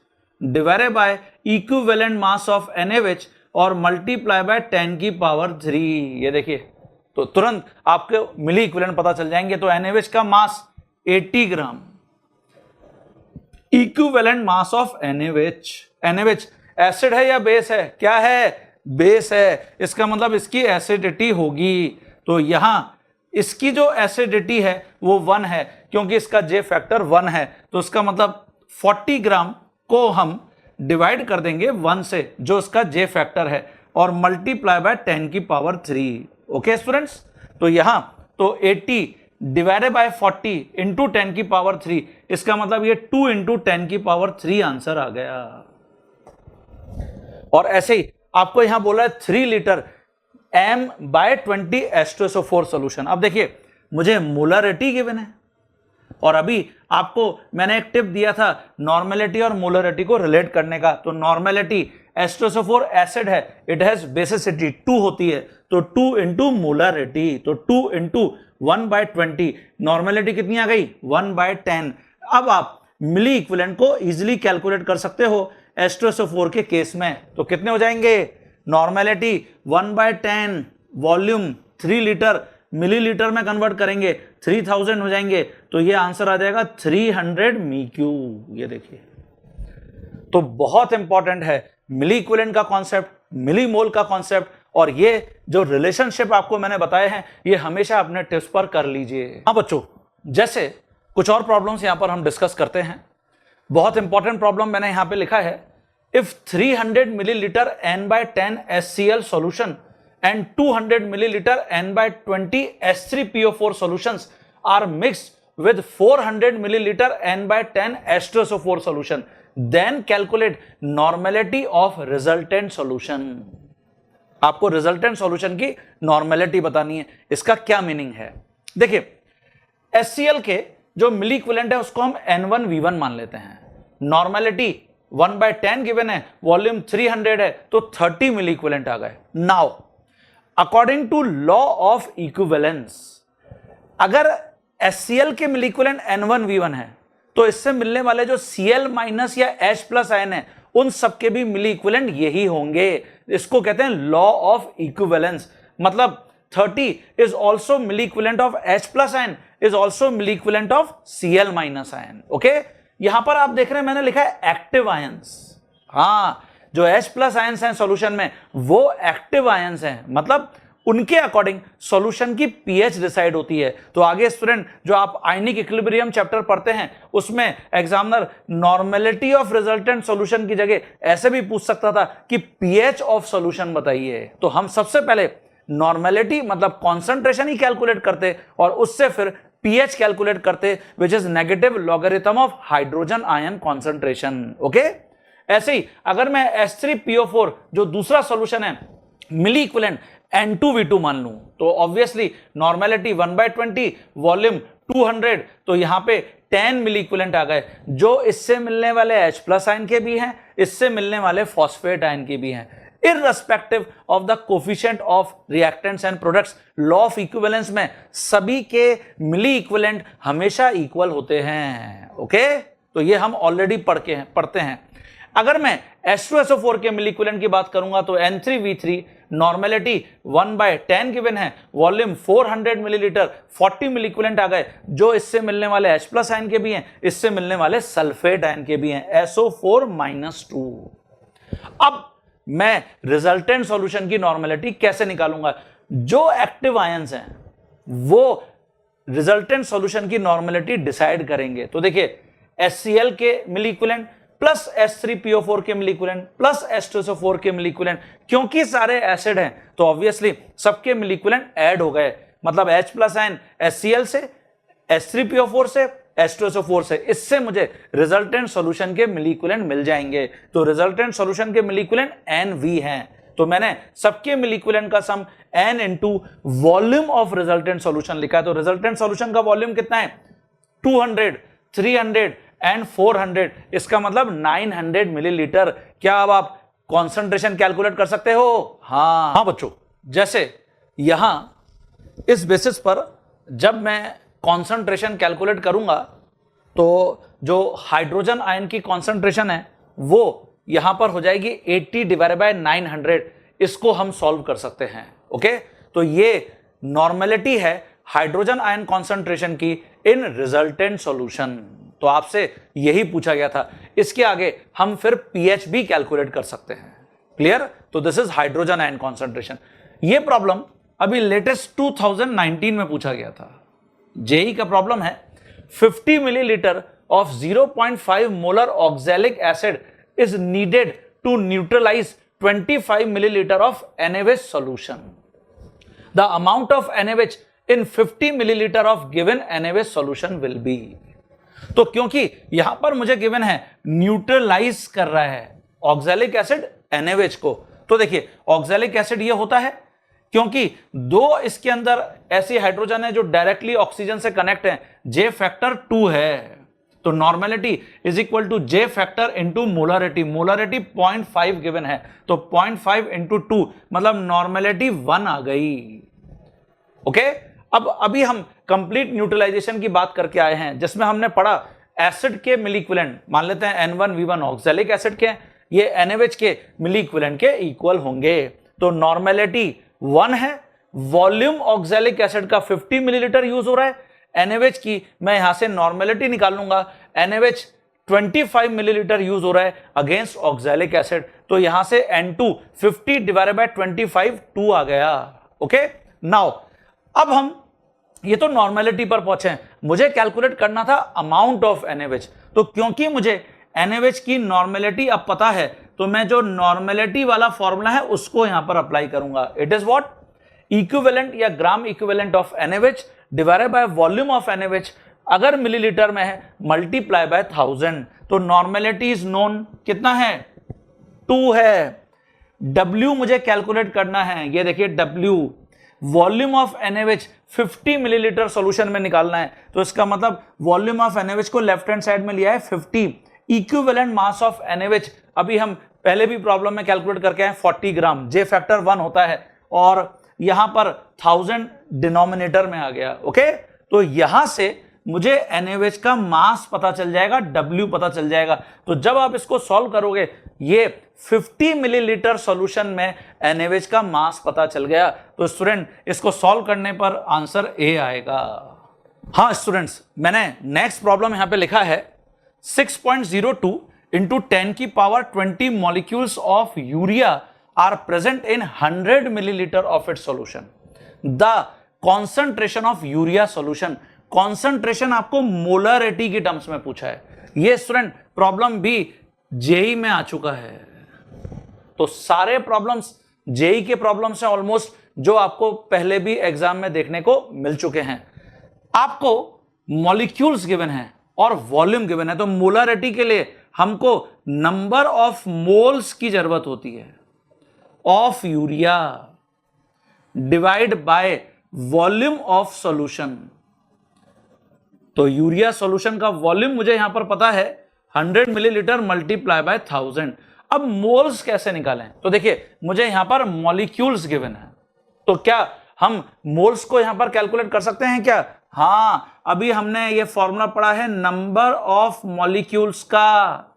divided by equivalent mass of NaOH और मल्टीप्लाई बाय 10 की पावर 3। ये देखिए, तो तुरंत आपको मिली इक्विवेलेंट पता चल जाएंगे। तो NaOH का mass 80 gram, equivalent mass of NaOH। NaOH acid है या बेस है, क्या है, बेस है, इसका मतलब इसकी एसिडिटी होगी। तो यहां इसकी जो एसिडिटी है वो 1 है, क्योंकि इसका J फैक्टर 1 है। तो इसका मतलब 40 ग्राम को हम डिवाइड कर देंगे 1 से, जो इसका J फैक्टर है, और मल्टीप्लाई बाय 10 की पावर 3। ओके स्टूडेंट्स, तो यहां तो 80 डिवाइडेड बाय 40 इंटू 10 की पावर 3, इसका मतलब ये 2 इंटू 10 की पावर 3 आंसर आ गया। और ऐसे ही आपको यहां बोला है 3 लीटर M/20 H2SO4 सॉल्यूशन। अब देखिए, मुझे मोलरिटी गिवन है, और अभी आपको मैंने एक टिप दिया था नॉर्मेलिटी और मोलरिटी को रिलेट करने का। तो नॉर्मेलिटी H2SO4 एसिड है, इट हैज बेसिसिटी 2 होती है, तो 2 इंटू मोलरिटी, तो 2 इंटू 1/20, नॉर्मेलिटी कितनी आ गई, 1/10। अब आप मिली इक्विवेलेंट को इजीली कैलकुलेट कर सकते हो H2SO4 के केस में। तो कितने हो जाएंगे, नॉर्मेलिटी 1/10, वॉल्यूम 3 लीटर, मिलीलीटर में कन्वर्ट करेंगे 3000 हो जाएंगे। तो ये आंसर आ जाएगा 300 μQ। ये देखिए, तो बहुत इंपॉर्टेंट है मिली इक्विवेलेंट का कॉन्सेप्ट, मिली मोल का कॉन्सेप्ट, और ये जो रिलेशनशिप आपको मैंने बताए हैं ये हमेशा अपने टिप्स पर कर लीजिए। हाँ बच्चों, जैसे कुछ और प्रॉब्लम्स यहां पर हम डिस्कस करते हैं। बहुत इंपॉर्टेंट प्रॉब्लम मैंने यहां पे लिखा है, if 300 millilitre N/10 HCl solution and 200 milliliter N/20 H3PO4 solutions are mixed with 400 milliliter N/10 H2SO4 solution, then calculate normality of resultant solution। आपको रिजल्टेंट सॉल्यूशन की नॉर्मेलिटी बतानी है। इसका क्या मीनिंग है, देखिए, HCl के जो मिली इक्विवेलेंट है उसको हम N1V1 मान लेते हैं। नॉर्मेलिटी 1/10 गिवन है, वॉल्यूम 300 है, तो 30 मिली इक्विवेलेंट आ गए। Now according to law of equivalence, अगर HCl के मिली इक्विवेलेंट N1V1 है तो इससे मिलने वाले जो Cl माइनस या H प्लस आयन है उन सबके भी मिली इक्विवेलेंट यही होंगे। इसको कहते हैं लॉ ऑफ इक्विवेलेंस। मतलब 30 is also milli equivalent of H plus ion is also milli equivalent of Cl minus ion. Okay, यहां पर आप देख रहे हैं मैंने लिखा है एक्टिव आयंस। हाँ, जो H प्लस आयंस हैं सॉल्यूशन में वो एक्टिव आयंस हैं, मतलब उनके अकॉर्डिंग सॉल्यूशन की पीएच डिसाइड होती है। तो आगे स्टूडेंट जो आप आयनिक इक्विलिब्रियम चैप्टर पढ़ते हैं उसमें examiner normality of resultant solution की जगह ऐसे भी पूछ सकता था कि पीएच ऑफ सॉल्यूशन बताइए। तो हम सबसे पहले नॉर्मेलिटी मतलब कॉन्सेंट्रेशन ही कैलकुलेट करते और उससे फिर पीएच कैलकुलेट करते, which is negative logarithm of hydrogen ion concentration. Okay, ऐसे ही अगर मैं H3PO4 जो दूसरा सॉल्यूशन है मिली इक्विवेलेंट N2V2 मान लूं तो ऑब्वियसली नॉर्मेलिटी 1/20 वॉल्यूम 200, तो यहां पे 10 मिली इक्विवेलेंट आ गए, जो इससे मिलने वाले H प्लस आयन के भी हैं, इससे मिलने वाले फॉस्फेट आयन के भी हैं। Irrespective of the coefficient of reactants and products, law of equivalence में सभी के मिली इक्विवेलेंट हमेशा इक्वल होते हैं। ओके, तो ये हम ऑलरेडी पढ़ते हैं। अगर मैं H2SO4 के मिली इक्विवेलेंट की बात करूंगा तो N3V3 नॉर्मेलिटी 1/10 गिवन है, वॉल्यूम 400 मिलीलीटर, 40 मिली इक्विवेलेंट आ गए, जो इससे मिलने वाले H प्लस आयन के भी हैं, इससे मिलने वाले सल्फेट आयन के भी हैं, SO4-2। अब मैं रिजल्टेंट सॉल्यूशन की नॉर्मेलिटी कैसे निकालूंगा? जो एक्टिव आयंस हैं वो रिजल्टेंट सॉल्यूशन की नॉर्मेलिटी डिसाइड करेंगे। तो देखिए HCl के मिली इक्विवेलेंट प्लस H3PO4 के मिली इक्विवेलेंट प्लस H2SO4 के मिली इक्विवेलेंट, क्योंकि सारे एसिड हैं तो ऑब्वियसली सबके मिली इक्विवेलेंट ऐड हो गए, मतलब H प्लस आयन HCl से, H3PO4 से, H2SO4 से, इससे मुझे रिजल्टेंट सॉल्यूशन के मिली इक्विवेलेंट मिल जाएंगे। तो रिजल्टेंट सॉल्यूशन के मिली इक्विवेलेंट NV हैं, तो मैंने सबके मिली इक्विवेलेंट का सम N into volume of resultant solution लिखा है। तो रिजल्टेंट सॉल्यूशन का वॉल्यूम कितना है? 200, 300 एंड 400, इसका मतलब 900 मिलीलीटर। क्या अब आप कॉन्सेंट्रेशन कैलकुलेट कर सकते हो? हाँ बच्चों, जैसे यहां इस बेसिस पर जब मैं कॉन्सेंट्रेशन कैलकुलेट करूंगा तो जो हाइड्रोजन आयन की कॉन्सेंट्रेशन है वो यहां पर हो जाएगी 80/900। इसको हम सॉल्व कर सकते हैं। ओके, तो ये नॉर्मेलिटी है हाइड्रोजन आयन कॉन्सेंट्रेशन की इन रिजल्टेंट सॉल्यूशन। तो आपसे यही पूछा गया था। इसके आगे हम फिर पीएच भी कैलकुलेट कर सकते हैं। क्लियर? तो this is hydrogen ion concentration. ये प्रॉब्लम अभी लेटेस्ट 2019 में पूछा गया था। जेई का प्रॉब्लम है 50 millilitre of 0.5 molar oxalic acid is needed to neutralise 25 milliliter of NaOH solution. The amount of NaOH in 50 milliliter of given NaOH solution will be. तो क्योंकि यहां पर मुझे गिवन है न्यूट्रलाइज कर रहा है ऑक्सैलिक एसिड NaOH को, तो देखिए ऑक्सैलिक एसिड ये होता है क्योंकि दो इसके अंदर ऐसी हाइड्रोजन है जो डायरेक्टली ऑक्सीजन से कनेक्ट है, J फैक्टर 2 है। तो normality is equal to J factor into molarity. Molarity 0.5 given है, तो 0.5 इंटू 2 मतलब नॉर्मेलिटी 1 आ गई। ओके, अब अभी हम कंप्लीट न्यूट्रलाइजेशन की बात करके आए हैं जिसमें हमने पढ़ा एसिड के मिली इक्विवेलेंट, मान लेते हैं N1V1 ऑक्सैलिक एसिड के, ये NaOH के मिली इक्विवेलेंट के इक्वल होंगे। तो नॉर्मेलिटी 1 है, वॉल्यूम ऑक्सैलिक एसिड का 50 मिलीलीटर यूज हो रहा है, NaOH की मैं यहां से नॉर्मेलिटी निकाल लूंगा, NaOH 25 मिलीलीटर यूज हो रहा है अगेंस्ट ऑक्सैलिक एसिड, तो यहां से N2 50/25 2 आ गया। ओके, नाउ अब हम ये तो नॉर्मेलिटी पर पहुंचे, मुझे कैलकुलेट करना था अमाउंट ऑफ NaOH। तो क्योंकि मुझे NaOH की नॉर्मेलिटी अब पता है तो मैं जो नॉर्मेलिटी वाला फॉर्मूला है उसको यहां पर अप्लाई करूंगा। It is what? इक्विवेलेंट या gram equivalent of NaOH divided by volume of NaOH, अगर मिलीलीटर में है मल्टीप्लाई बाय 1000। तो नॉर्मेलिटी इज नोन कितना है? 2 है। W मुझे कैलकुलेट करना है, ये देखिए W volume of NaOH 50 millilitre solution में निकालना है, तो इसका मतलब वॉल्यूम ऑफ NaOH को लेफ्ट हैंड साइड में लिया है 50। इक्विवेलेंट मास ऑफ NaOH अभी हम पहले भी प्रॉब्लम में कैलकुलेट करके आए 40 ग्राम, J फैक्टर 1 होता है और यहां पर 1000 डिनोमिनेटर में आ गया। ओके, तो यहां से मुझे NaOH का मास पता चल जाएगा, W पता चल जाएगा। तो जब आप इसको सॉल्व करोगे, ये 50 मिलीलीटर सॉल्यूशन में NaOH का मास पता चल गया। तो स्टूडेंट इसको सॉल्व करने पर आंसर A आएगा। हाँ स्टूडेंट्स, मैंने नेक्स्ट प्रॉब्लम यहां पे लिखा है 6.02 into 10 की power 20 molecules of urea are present in 100 milliliter of its solution. The concentration of urea solution, concentration आपको मोलरिटी की टर्म्स में पूछा है। ये स्टूडेंट प्रॉब्लम भी जेई में आ चुका है। तो सारे प्रॉब्लम्स जेई के प्रॉब्लम से ऑलमोस्ट जो आपको पहले भी एग्जाम में देखने को मिल चुके हैं। आपको मॉलिक्यूल्स गिवन है और वॉल्यूम गिवन है। तो मोलरिटी के लिए हमको नंबर ऑफ मोल्स की जरूरत होती है of urea divide by volume of solution. तो यूरिया सॉल्यूशन का वॉल्यूम मुझे यहां पर पता है 100 मिलीलीटर मल्टीप्लाई बाय 1000। अब मोल्स कैसे निकालें? तो देखिए मुझे यहां पर मॉलिक्यूल्स गिवन है, तो क्या हम मोल्स को यहां पर कैलकुलेट कर सकते हैं क्या? हां, अभी हमने ये फॉर्मूला पढ़ा है नंबर ऑफ मॉलिक्यूल्स का,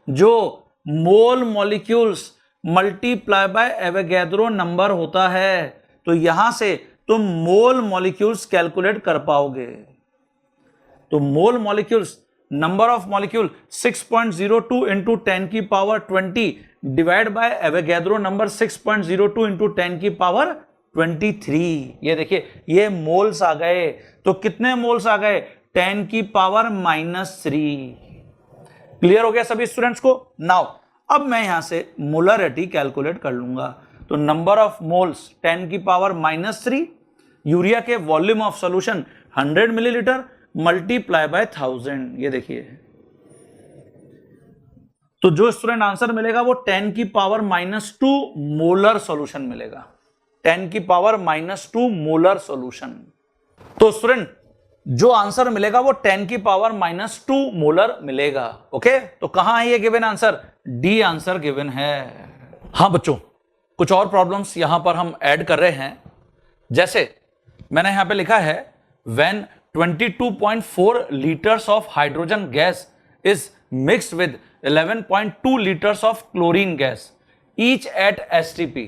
जो mole molecules multiply by Avogadro number होता है। तो यहां से तुम मोल मॉलिक्यूल्स कैलकुलेट कर पाओगे। तो mole molecules, number of molecule 6.02 into 10 की power 20 divide by Avogadro number 6.02 into 10 की पावर 23। ये देखिए ये मोल्स आ गए। तो कितने मोल्स आ गए? 10 की पावर -3। क्लियर हो गया सभी स्टूडेंट्स को? नाउ अब मैं यहां से मोलरिटी कैलकुलेट कर लूंगा। तो नंबर ऑफ मोल्स 10 की पावर -3, यूरिया के volume of solution 100 millilitre multiply by 1000। ये देखिए, तो जो स्टूडेंट आंसर मिलेगा वो 10 की पावर -2 मोलर सॉल्यूशन मिलेगा। 10 की पावर -2 मोलर सॉल्यूशन। तो स्टूडेंट जो आंसर मिलेगा वो 10 की पावर -2 मोलर मिलेगा। ओके, तो कहां है ये given answer? D answer given है। हां बच्चों, कुछ और प्रॉब्लम्स यहां पर हम ऐड कर रहे हैं। जैसे मैंने यहां पे लिखा है when 22.4 litres of hydrogen gas is mixed with 11.2 litres of chlorine gas each at STP,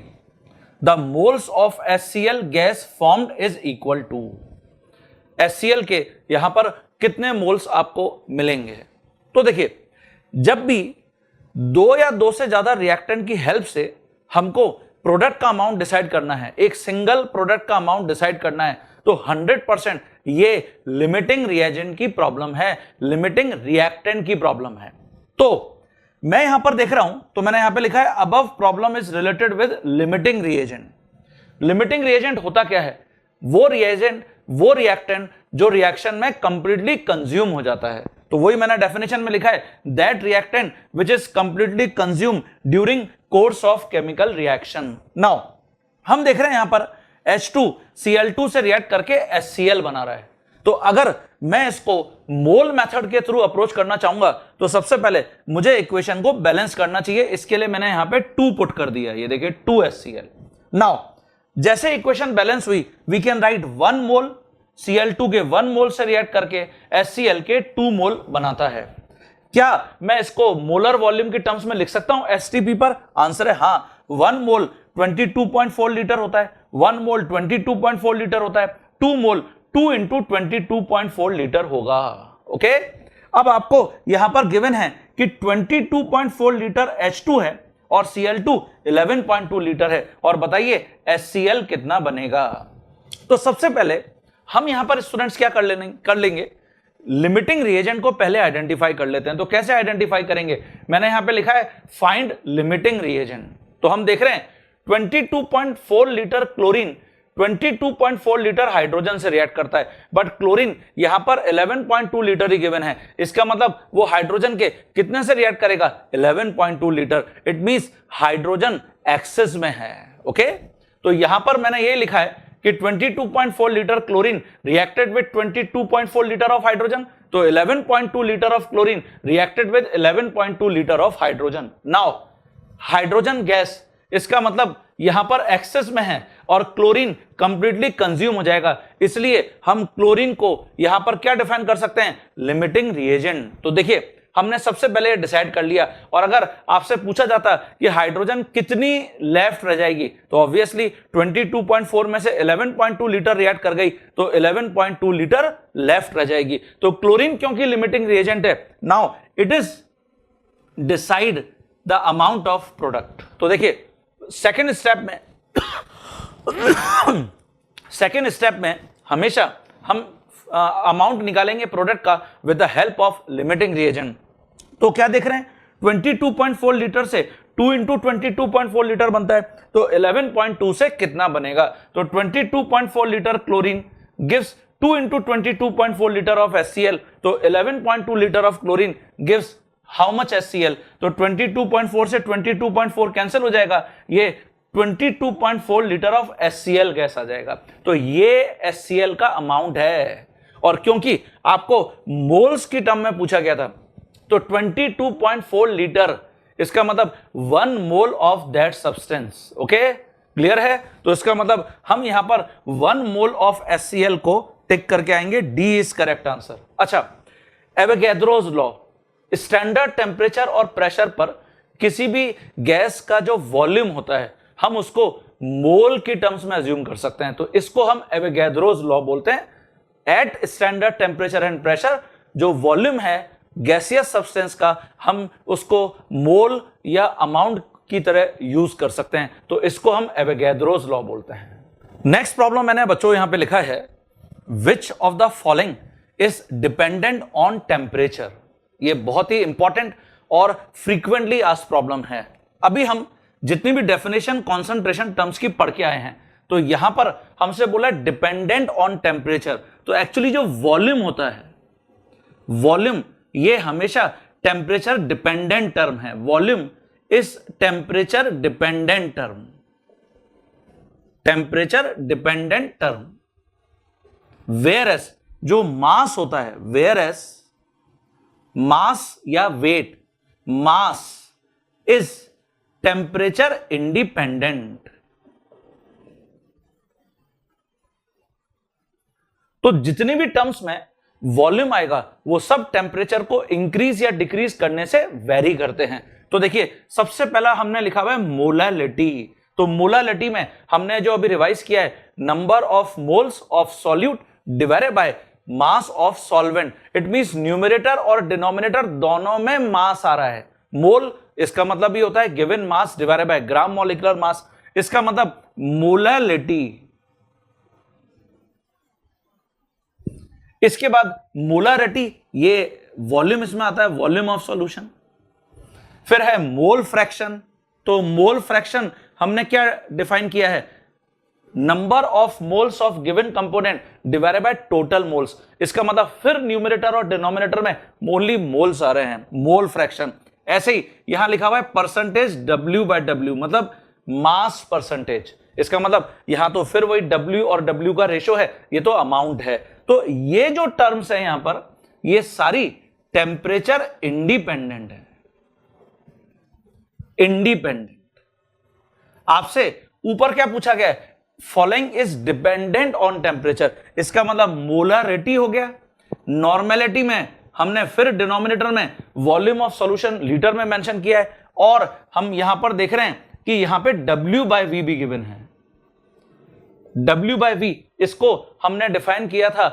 the moles of HCl gas formed is equal to. HCl के यहां पर कितने मोल्स आपको मिलेंगे? तो देखिए, जब भी दो या दो से ज्यादा रिएक्टेंट की हेल्प से हमको प्रोडक्ट का अमाउंट डिसाइड करना है, एक सिंगल प्रोडक्ट का अमाउंट डिसाइड करना है, तो 100% ये लिमिटिंग रिएजेंट की प्रॉब्लम है, लिमिटिंग रिएक्टेंट की प्रॉब्लम है। तो मैं यहां पर देख रहा हूं, तो मैंने यहां पे लिखा है above problem is related with limiting reagent. Limiting reagent होता क्या है? वो रिएजेंट, वो रिएक्टेंट जो रिएक्शन में कंप्लीटली कंज्यूम हो जाता है। तो वही मैंने डेफिनेशन में लिखा है, that reactant which is completely consume during course of chemical reaction. Now हम देख रहे हैं यहां पर H2Cl2 से रिएक्ट करके HCl बना रहा है। तो अगर मैं इसको मोल मेथड के थ्रू अप्रोच करना चाहूंगा, तो सबसे पहले मुझे इक्वेशन को बैलेंस करना चाहिए। इसके लिए मैंने यहां पे 2 पुट कर दिया, ये देखिए 2 HCl। नाउ जैसे इक्वेशन बैलेंस हुई, we can write 1 mole Cl2 के 1 मोल से रिएक्ट करके HCl के 2 मोल बनाता है। क्या मैं इसको मोलर वॉल्यूम के टर्म्स में लिख सकता हूं STP पर? आंसर है हां। 1 मोल 22.4 लीटर होता है, 1 मोल 22.4 लीटर होता है, 2 मोल 2 इंटू 22.4 लीटर होगा। ओके, अब आपको यहां पर गिवन है कि 22.4 लीटर H2 है और Cl2 11.2 लीटर है, और बताइए HCl कितना बनेगा? तो सबसे पहले हम यहां पर स्टूडेंट्स क्या कर लेंगे, लिमिटिंग रिएजेंट को पहले आइडेंटिफाई कर लेते हैं। तो कैसे आइडेंटिफाई करेंगे? मैंने यहां पे लिखा है फाइंड लिमिटिंग रिएजेंट। तो हम देख रहे हैं 22.4 लीटर क्लोरीन 22.4 लीटर हाइड्रोजन से रिएक्ट करता है, बट क्लोरीन यहां पर 11.2 लीटर ही गिवन है। इसका मतलब वो हाइड्रोजन के कितने से रिएक्ट करेगा? 11.2 litre. It means hydrogen excess में है। ओके, तो यहां पर मैंने ये लिखा है कि 22.4 litre chlorine reacted with 22.4 litre of hydrogen, तो 11.2 litre of chlorine reacted with 11.2 litre of hydrogen. Now hydrogen gas, इसका मतलब यहां पर एक्सेस में है और क्लोरीन कंप्लीटली कंज्यूम हो जाएगा, इसलिए हम क्लोरीन को यहां पर क्या डिफाइन कर सकते हैं, लिमिटिंग रिएजेंट। तो देखिए हमने सबसे पहले डिसाइड कर लिया, और अगर आपसे पूछा जाता कि हाइड्रोजन कितनी लेफ्ट रह जाएगी, तो ऑब्वियसली 22.4 में से 11.2 लीटर रिएक्ट कर गई, तो 11.2 लीटर लेफ्ट रह जाएगी। तो क्लोरीन क्योंकि लिमिटिंग रिएजेंट है, now it is decide the amount of product. तो देखिए सेकेंड स्टेप में हमेशा हम अमाउंट निकालेंगे प्रोडक्ट का with the help of limiting reagent. तो क्या देख रहे हैं, 22.4 लीटर से 2 इंटू 22.4 लीटर बनता है, तो 11.2 से कितना बनेगा, तो 22.4 litre chlorine gives 2 into 22.4 litre of HCl, तो 11.2 litre of chlorine gives how much HCl, तो 22.4 से 22.4 कैंसिल हो जाएगा, ये 22.4 लीटर ऑफ HCl गैस आ जाएगा। तो ये HCl का अमाउंट है, और क्योंकि आपको मोल्स की टर्म में पूछा गया था, तो 22.4 लीटर इसका मतलब 1 mole of that substance. Okay, clear है। तो इसका मतलब हम यहां पर 1 मोल ऑफ HCl को टिक करके आएंगे, डी इज करेक्ट आंसर। अच्छा, एवोगैड्रोस लॉ, स्टैंडर्ड टेम्परेचर और प्रेशर पर किसी भी गैस का जो वॉल्यूम होता है हम उसको मोल की टर्म्स में अज्यूम कर सकते हैं, तो इसको हम एवोगैड्रोस लॉ बोलते हैं। At standard temperature and pressure जो वॉल्यूम है गैसियस सब्सटेंस का, हम उसको मोल या अमाउंट की तरह यूज कर सकते हैं, तो इसको हम एवोगैड्रोस लॉ बोलते हैं। नेक्स्ट प्रॉब्लम मैंने बच्चों यहां पे लिखा है, which of the following is dependent on temperature. ये बहुत ही इंपॉर्टेंट और फ्रीक्वेंटली आस्क्ड प्रॉब्लम है। अभी हम जितनी भी डेफिनेशन कॉन्सेंट्रेशन टर्म्स की पढ़ के आए हैं, तो यहां पर हमसे बोला डिपेंडेंट ऑन टेम्परेचर, तो एक्चुअली जो वॉल्यूम होता है, वॉल्यूम ये हमेशा टेम्परेचर डिपेंडेंट टर्म है। Volume is temperature dependent term, temperature dependent term. Whereas जो मास होता है, वेयरएस मास या weight, mass is temperature independent. तो जितनी भी टर्म्स में वॉल्यूम आएगा वो सब टेम्परेचर को इंक्रीज या डिक्रीज करने से वेरी करते हैं। तो देखिए सबसे पहला हमने लिखा हुआ है मोलालिटी। तो मोलालिटी में हमने जो अभी रिवाइज किया है, number of moles of solute divided by mass of solvent. It means numerator और डिनोमिनेटर दोनों में मास आ रहा है। मोल इसका मतलब ये होता है given mass divided by gram molecular मास, इसका मतलब मोलालिटी। इसके बाद मोलारिटी, ये वॉल्यूम इसमें आता है, वॉल्यूम ऑफ सॉल्यूशन। फिर है मोल फ्रैक्शन। तो मोल फ्रैक्शन हमने क्या डिफाइन किया है, number of moles of given component divided by total moles. इसका मतलब फिर न्यूमरेटर और डिनोमिनेटर में ओनली मोल्स आ रहे हैं, मोल फ्रैक्शन। ऐसे ही यहां लिखा हुआ है परसेंटेज W बाय W, मतलब मास परसेंटेज। इसका मतलब यहां तो फिर वही W और W का रेशो है, ये तो अमाउंट है। तो ये जो टर्म्स है यहां पर, ये सारी टेम्परेचर इंडिपेंडेंट है, इंडिपेंडेंट। आपसे ऊपर क्या पूछा गया है, following is dependent on temperature, इसका मतलब मोलारिटी हो गया। नॉर्मेलिटी में हमने फिर डिनोमिनेटर में वॉल्यूम ऑफ सॉल्यूशन लीटर में मेंशन किया है, और हम यहां पर देख रहे हैं कि यहां पे W बाय V भी गिवन है। W बाय V इसको हमने डिफाइन किया था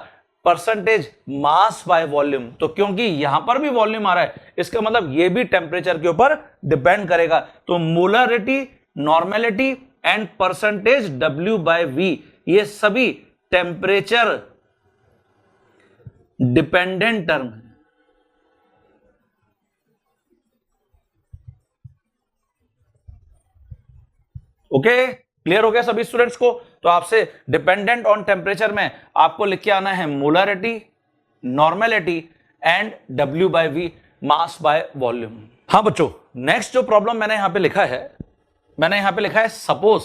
परसेंटेज मास बाय वॉल्यूम। तो क्योंकि यहां पर भी वॉल्यूम आ रहा है, इसका मतलब ये भी टेम्परेचर के ऊपर डिपेंड करेगा। तो molarity, normality and percentage W by V ये सभी टेम्परेचर डिपेंडेंट टर्म है। ओके, क्लियर हो गया सभी स्टूडेंट्स को। तो आपसे डिपेंडेंट ऑन टेम्परेचर में आपको लिख के आना है molarity, normality and W by V, mass by volume. हाँ बच्चों, नेक्स्ट जो प्रॉब्लम मैंने यहां पे लिखा है, suppose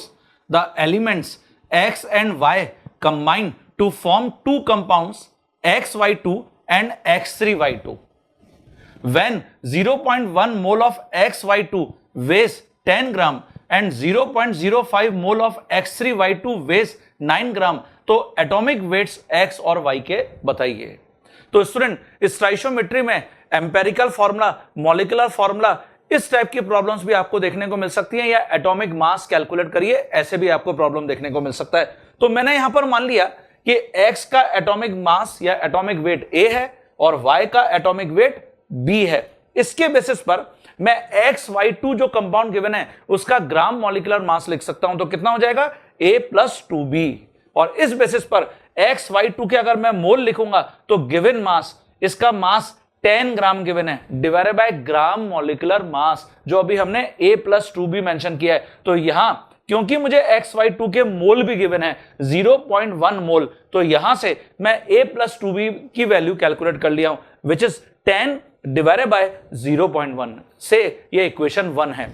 the elements X and Y combine to form two compounds XY2 and X3Y2 when 0.1 mole of XY2 weighs 10 gram and 0.05 mole of X3Y2 weighs 9 gram. तो atomic weights X और Y के बताइए। तो स्टूडेंट, स्टोइचियोमेट्री में empirical formula, molecular formula, इस type की problems भी आपको देखने को मिल सकती हैं, या एटॉमिक मास कैलकुलेट करिए, ऐसे भी आपको प्रॉब्लम देखने को मिल सकता है। तो मैंने यहां पर मान लिया कि X का एटॉमिक मास या एटॉमिक वेट A है और Y का एटॉमिक वेट B है। इसके बेसिस पर मैं XY2 जो कंपाउंड गिवन है उसका ग्राम मॉलिक्यूलर मास लिख सकता हूं। तो कितना हो जाएगा? A+2B। और इस बेसिस पर XY2 के अगर मैं मोल लिखूंगा तो गिवन मास, इसका मास 10 ग्राम गिवन है, डिवाइडेड बाय ग्राम मॉलिक्यूलर मास, जो अभी हमने A+2B मेंशन किया है। तो यहां क्योंकि मुझे XY2 के मोल भी गिवन है 0.1 मोल, तो यहां से मैं A+2B की वैल्यू कैलकुलेट कर लिया हूं, विच इज 10 डिवाइडेड बाय 0.1 से ये इक्वेशन 1 है।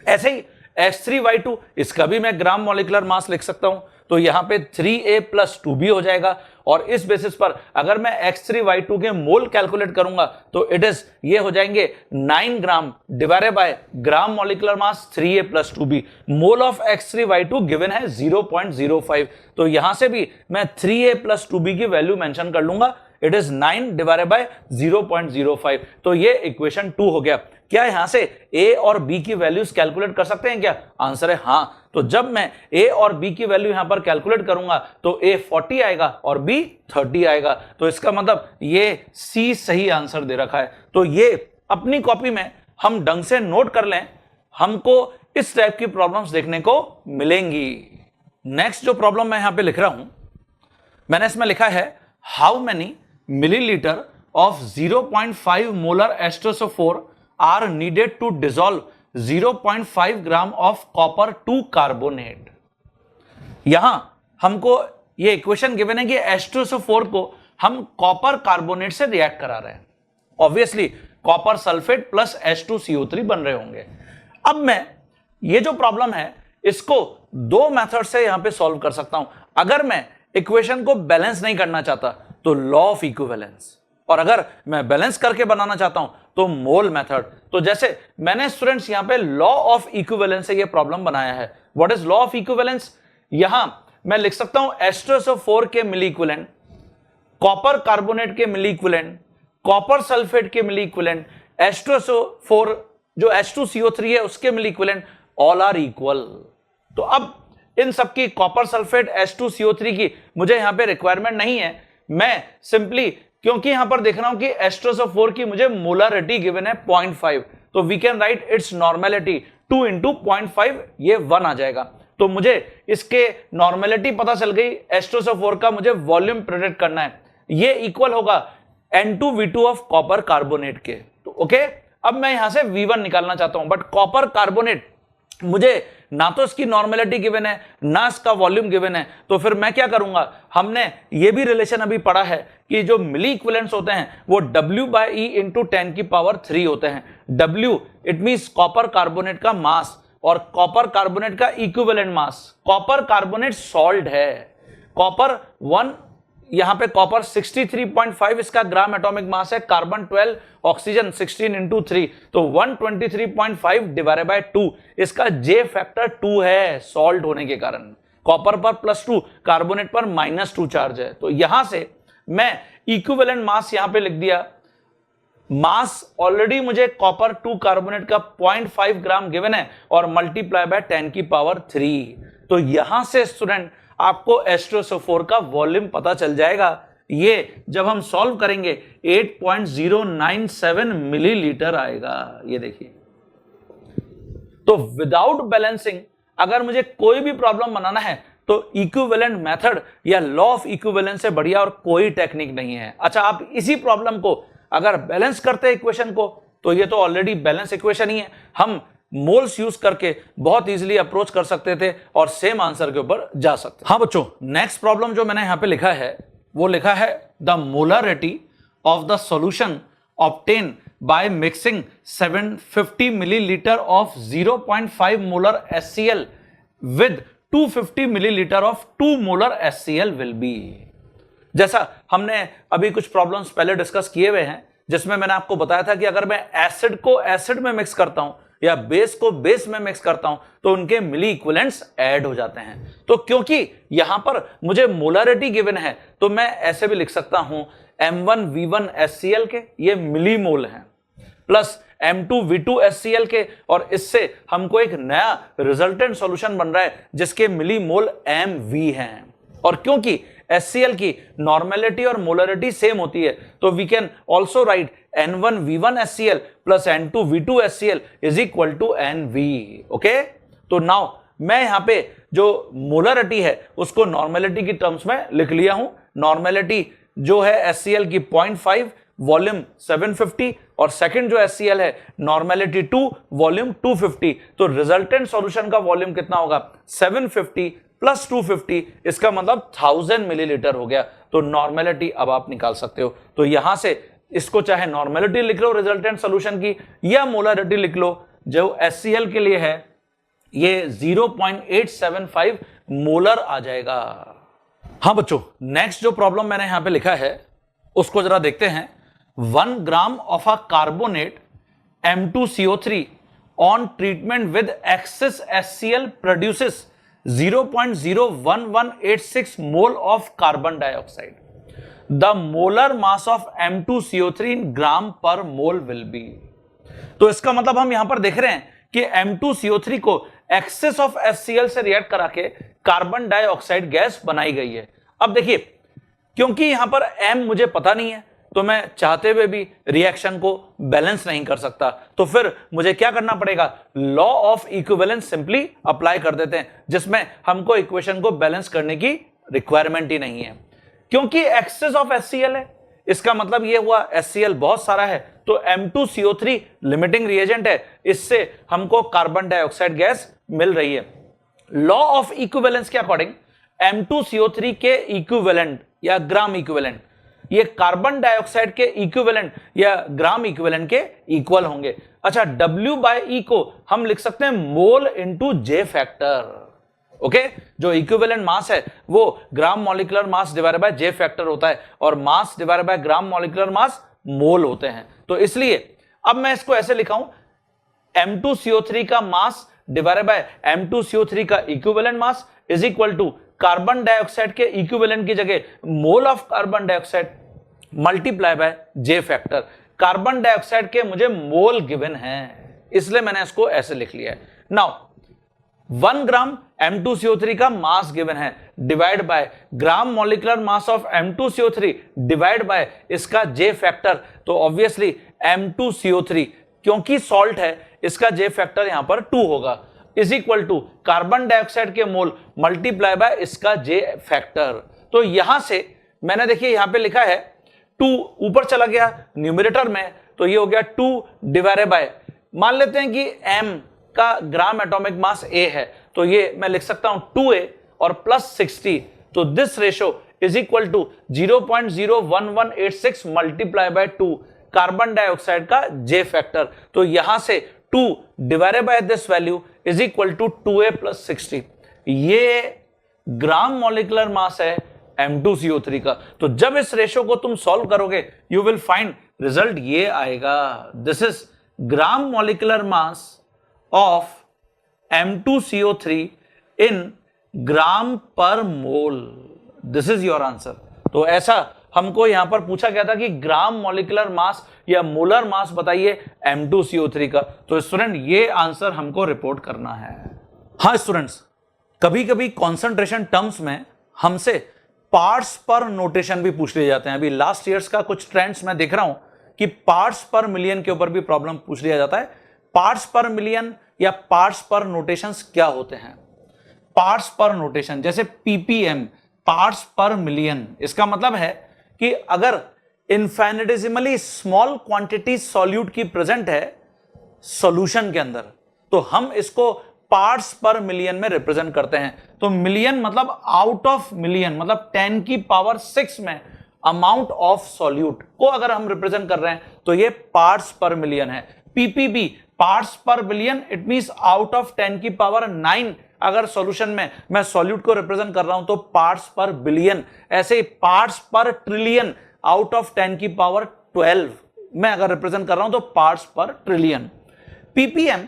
ऐसे ही X3Y2, इसका भी मैं ग्राम मॉलिक्यूलर मास लिख सकता हूं। तो यहां पे 3A+2B हो जाएगा। और इस बेसिस पर अगर मैं X3Y2 के मोल कैलकुलेट करूंगा तो इट इज, ये हो जाएंगे 9 gram divided by gram molecular mass 3A+2B। Mole of X3Y2 given है 0.05। तो यहां से भी मैं 3A+2B की वैल्यू मेंशन कर लूंगा, इट इज 9 डिवाइडेड बाय 0.05। तो ये इक्वेशन 2 हो गया। क्या यहां से A और B की वैल्यूज कैलकुलेट कर सकते हैं क्या? आंसर है हां। तो जब मैं A और B की वैल्यू यहां पर कैलकुलेट करूंगा तो A 40 आएगा और B 30 आएगा। तो इसका मतलब ये C सही आंसर दे रखा है। तो ये अपनी कॉपी में हम ढंग से नोट कर लें, हमको इस टाइप की प्रॉब्लम्स देखने को मिलेंगी। नेक्स्ट जो प्रॉब्लम मैं यहां पे लिख रहा हूं, मैंने इसमें लिखा है how many millilitre of 0.5 molar H2SO4 are needed to dissolve 0.5 gram of copper 2 carbonate. यहां हमको ये इक्वेशन गिवन है कि H2SO4 को हम कॉपर कार्बोनेट से रिएक्ट करा रहे हैं। Obviously copper sulphate plus H2CO3 बन रहे होंगे। अब मैं ये जो प्रॉब्लम है इसको दो मेथड से यहां पे सॉल्व कर सकता हूं। अगर मैं इक्वेशन को बैलेंस नहीं करना चाहता तो लॉ ऑफ इक्विवेलेंस, और अगर मैं बैलेंस करके बनाना चाहता हूं तो मोल मेथड। तो जैसे मैंने स्टूडेंट्स यहां पे लॉ ऑफ इक्विवेलेंस से ये प्रॉब्लम बनाया है। What is law of equivalence? यहां मैं लिख सकता हूं H2SO4 के मिली इक्विवेलेंट, कॉपर कार्बोनेट के मिली इक्विवेलेंट, कॉपर सल्फेट के मिली इक्विवेलेंट, H2SO4 जो H2CO3 है उसके मिली इक्विवेलेंट, ऑल आर इक्वल। तो अब इन सबकी कॉपर सल्फेट H2CO3 की मुझे यहां पे रिक्वायरमेंट नहीं है। मैं सिंपली, क्योंकि यहां पर देख रहा हूं कि H2SO4 की मुझे मोलरिटी गिवन है 0.5, तो we can write it's normality 2 into 0.5, ये 1 आ जाएगा। तो मुझे इसके नॉर्मेलिटी पता चल गई। H2SO4 का मुझे वॉल्यूम प्रेडिक्ट करना है, ये इक्वल होगा N2V2 ऑफ कॉपर कार्बोनेट के। तो ओके, अब मैं यहां से V1 निकालना चाहता हूं, बट कॉपर कार्बोनेट मुझे ना तो इसकी नॉर्मेलिटी गिवन है ना इसका वॉल्यूम गिवन है। तो फिर मैं क्या करूंगा, हमने ये भी रिलेशन अभी पढ़ा है कि जो मिली इक्विवेलेंट्स होते हैं वो W/E into 10 की पावर 3 होते हैं। W it means copper carbonate का मास और कॉपर कार्बोनेट का इक्विवेलेंट मास। कॉपर कार्बोनेट सॉल्ट है, कॉपर 1, यहां पे कॉपर 63.5 इसका ग्राम एटॉमिक मास है, कार्बन 12, ऑक्सीजन 16 into 3, तो 123.5 डिवाइडेड बाय 2, इसका J फैक्टर 2 है सॉल्ट होने के कारण। कॉपर पर +2, कार्बोनेट पर -2 चार्ज है। तो यहां से मैं इक्विवेलेंट मास यहां पे लिख दिया। मास ऑलरेडी मुझे कॉपर 2 कार्बोनेट का 0.5 ग्राम गिवन है और मल्टीप्लाई बाय 10 की पावर 3। तो यहां से स्टूडेंट आपको H2SO4 का वॉल्यूम पता चल जाएगा। ये जब हम सॉल्व करेंगे 8.097 मिलीलीटर आएगा, ये देखिए। तो विदाउट बैलेंसिंग अगर मुझे कोई भी प्रॉब्लम बनाना है तो इक्विवेलेंट मेथड या लॉ ऑफ इक्विवेलेंस से बढ़िया और कोई टेक्निक नहीं है। अच्छा, आप इसी प्रॉब्लम को अगर बैलेंस करते हैं इक्वेशन को, तो ये तो ऑलरेडी बैलेंस इक्वेशन ही है, हम मोल्स यूज करके बहुत इजीली अप्रोच कर सकते थे और सेम आंसर के ऊपर जा सकते। हाँ बच्चों, नेक्स्ट प्रॉब्लम जो मैंने यहां पे लिखा है वो लिखा है the molarity of the solution obtain by mixing 750 millilitre of 0.5 molar HCl with 250 millilitre of 2 molar HCl will be. जैसा हमने अभी कुछ प्रॉब्लम्स पहले डिस्कस किए हुए हैं, जिसमें मैंने आपको बताया था कि अगर मैं एसिड को एसिड में मिक्स करता हूं या बेस को बेस में मिक्स करता हूं तो उनके मिली इक्विवेलेंट्स ऐड हो जाते हैं। तो क्योंकि यहां पर मुझे मोलरिटी गिवन है तो मैं ऐसे भी लिख सकता हूं M1V1HCl के ये मिली मोल हैं प्लस M2V2HCl के, और इससे हमको एक नया रिजल्टेंट सॉल्यूशन बन रहा है जिसके मिली मोल MV हैं। और क्योंकि HCl की नॉर्मेलिटी और मोलरिटी सेम होती है तो we can also write N1V1HCl plus N2V2HCl is equal to NV। Okay, तो नाउ मैं यहां पे जो मोलरिटी है उसको नॉर्मेलिटी की टर्म्स में लिख लिया हूं। नॉर्मेलिटी जो है HCl की 0.5, वॉल्यूम 750, और सेकंड जो HCl है नॉर्मेलिटी 2, वॉल्यूम 250। तो रिजल्टेंट सॉल्यूशन का वॉल्यूम कितना होगा 750 प्लस 250, इसका मतलब 1000 मिलीलीटर हो गया। तो नॉर्मेलिटी अब आप निकाल सकते हो। तो यहां से इसको चाहे नॉर्मेलिटी लिख लो रिजल्टेंट सॉल्यूशन की या मोलरिटी लिख लो, जो HCl के लिए है ये 0.875 मोलर आ जाएगा। हाँ बच्चों, नेक्स्ट जो प्रॉब्लम मैंने यहां पे लिखा है उसको जरा देखते हैं। 1 gram of a carbonate M2CO3 on treatment with excess HCl produces 0.01186 mole of carbon dioxide. The molar mass of M2CO3 in gram per mole will be. तो इसका मतलब हम यहां पर देख रहे हैं कि M2CO3 को एक्सेस ऑफ HCl से रिएक्ट करा के कार्बन डाइऑक्साइड गैस बनाई गई है। अब देखिए, क्योंकि यहां पर M मुझे पता नहीं है तो मैं चाहते हुए भी रिएक्शन को बैलेंस नहीं कर सकता, तो फिर मुझे क्या करना पड़ेगा, law of equivalence simply apply कर देते हैं, जिसमें हमको इक्वेशन को बैलेंस करने की रिक्वायरमेंट ही नहीं है। क्योंकि एक्सेस ऑफ HCl है, इसका मतलब यह हुआ HCl बहुत सारा है, तो M2CO3 लिमिटिंग रिएजेंट है, इससे हमको कार्बन डाइऑक्साइड गैस मिल रही है। लॉ ऑफ इक्विवेलेंस के अकॉर्डिंग M2CO3 के इक्विवेलेंट या ग्राम इक्विवेलेंट ये कार्बन डाइऑक्साइड के इक्विवेलेंट या ग्राम इक्विवेलेंट के इक्वल होंगे। अच्छा, W/E को हम लिख सकते हैं mole into J factor. Okay, जो इक्विवेलेंट मास है वो gram molecular mass divided by J factor होता है और mass divided by gram molecular mass mole होते हैं। तो इसलिए अब मैं इसको ऐसे लिखा हूं, M2CO3 का मास डिवाइडेड बाय M2CO3 का equivalent mass is equal to carbon dioxide के इक्विवेलेंट की जगह mole of carbon dioxide multiply by J factor. Carbon dioxide के मुझे मोल गिवन है, इसलिए मैंने इसको ऐसे लिख लिया है। नाउ 1 ग्राम M2CO3 का मास गिवन है, divide by gram molecular mass of M2CO3 divide by इसका J फैक्टर। तो ऑब्वियसली M2CO3 क्योंकि सॉल्ट है इसका J फैक्टर यहां पर 2 होगा, is equal to carbon dioxide के मोल मल्टीप्लाई बाय इसका J फैक्टर। तो यहां से मैंने देखिए यहां पे लिखा है 2 ऊपर चला गया न्यूमरेटर में, तो ये हो गया 2 डिवाइडेड बाय, मान लेते हैं कि M का ग्राम एटॉमिक मास A है, तो ये मैं लिख सकता हूं 2A और प्लस 60। तो this ratio is equal to 0.01186 multiply by 2 carbon dioxide का J फैक्टर। तो यहां से 2 divided by this value is equal to 2A plus 60। ये ग्राम मॉलिक्यूलर मास है M2CO3 का। तो जब इस रेशो को तुम सॉल्व करोगे यू विल फाइंड रिजल्ट ये आएगा, this is gram molecular mass of M2CO3 in gram per mole, this is your answer. तो ऐसा हमको यहां पर पूछा गया था कि ग्राम मॉलिक्यूलर मास या मोलर मास बताइए M2CO3 का, तो स्टूडेंट ये आंसर हमको रिपोर्ट करना है। हाँ स्टूडेंट्स, कभी कभी कॉन्सेंट्रेशन टर्म्स में हमसे पार्ट्स पर नोटेशन भी पूछ लिए जाते हैं। अभी लास्ट ईयर्स का कुछ ट्रेंड्स मैं देख रहा हूं कि पार्ट्स पर मिलियन के ऊपर भी प्रॉब्लम पूछ लिया जाता है। पार्ट्स पर मिलियन या पार्ट्स पर नोटेशंस क्या होते हैं? पार्ट्स पर नोटेशन जैसे ppm, पार्ट्स पर मिलियन, इसका मतलब है कि अगर इनफाइनिटेसिमली स्मॉल क्वांटिटी सॉल्यूट की प्रेजेंट है सॉल्यूशन के अंदर तो हम इसको पार्ट्स पर मिलियन में रिप्रेजेंट करते हैं। तो मिलियन मतलब आउट ऑफ मिलियन, मतलब 10 की पावर 6 में अमाउंट ऑफ सॉल्यूट को अगर हम रिप्रेजेंट कर रहे हैं तो ये पार्ट्स पर मिलियन है। पीपीबी पार्ट्स पर billion, it means out of 10 की पावर 9 अगर सॉल्यूशन में मैं सॉल्यूट को रिप्रेजेंट कर रहा हूं तो पार्ट्स पर बिलियन। ऐसे ही पार्ट्स पर ट्रिलियन, आउट ऑफ 10 की पावर 12 में अगर रिप्रेजेंट कर रहा हूं तो पार्ट्स पर ट्रिलियन। पीपीएम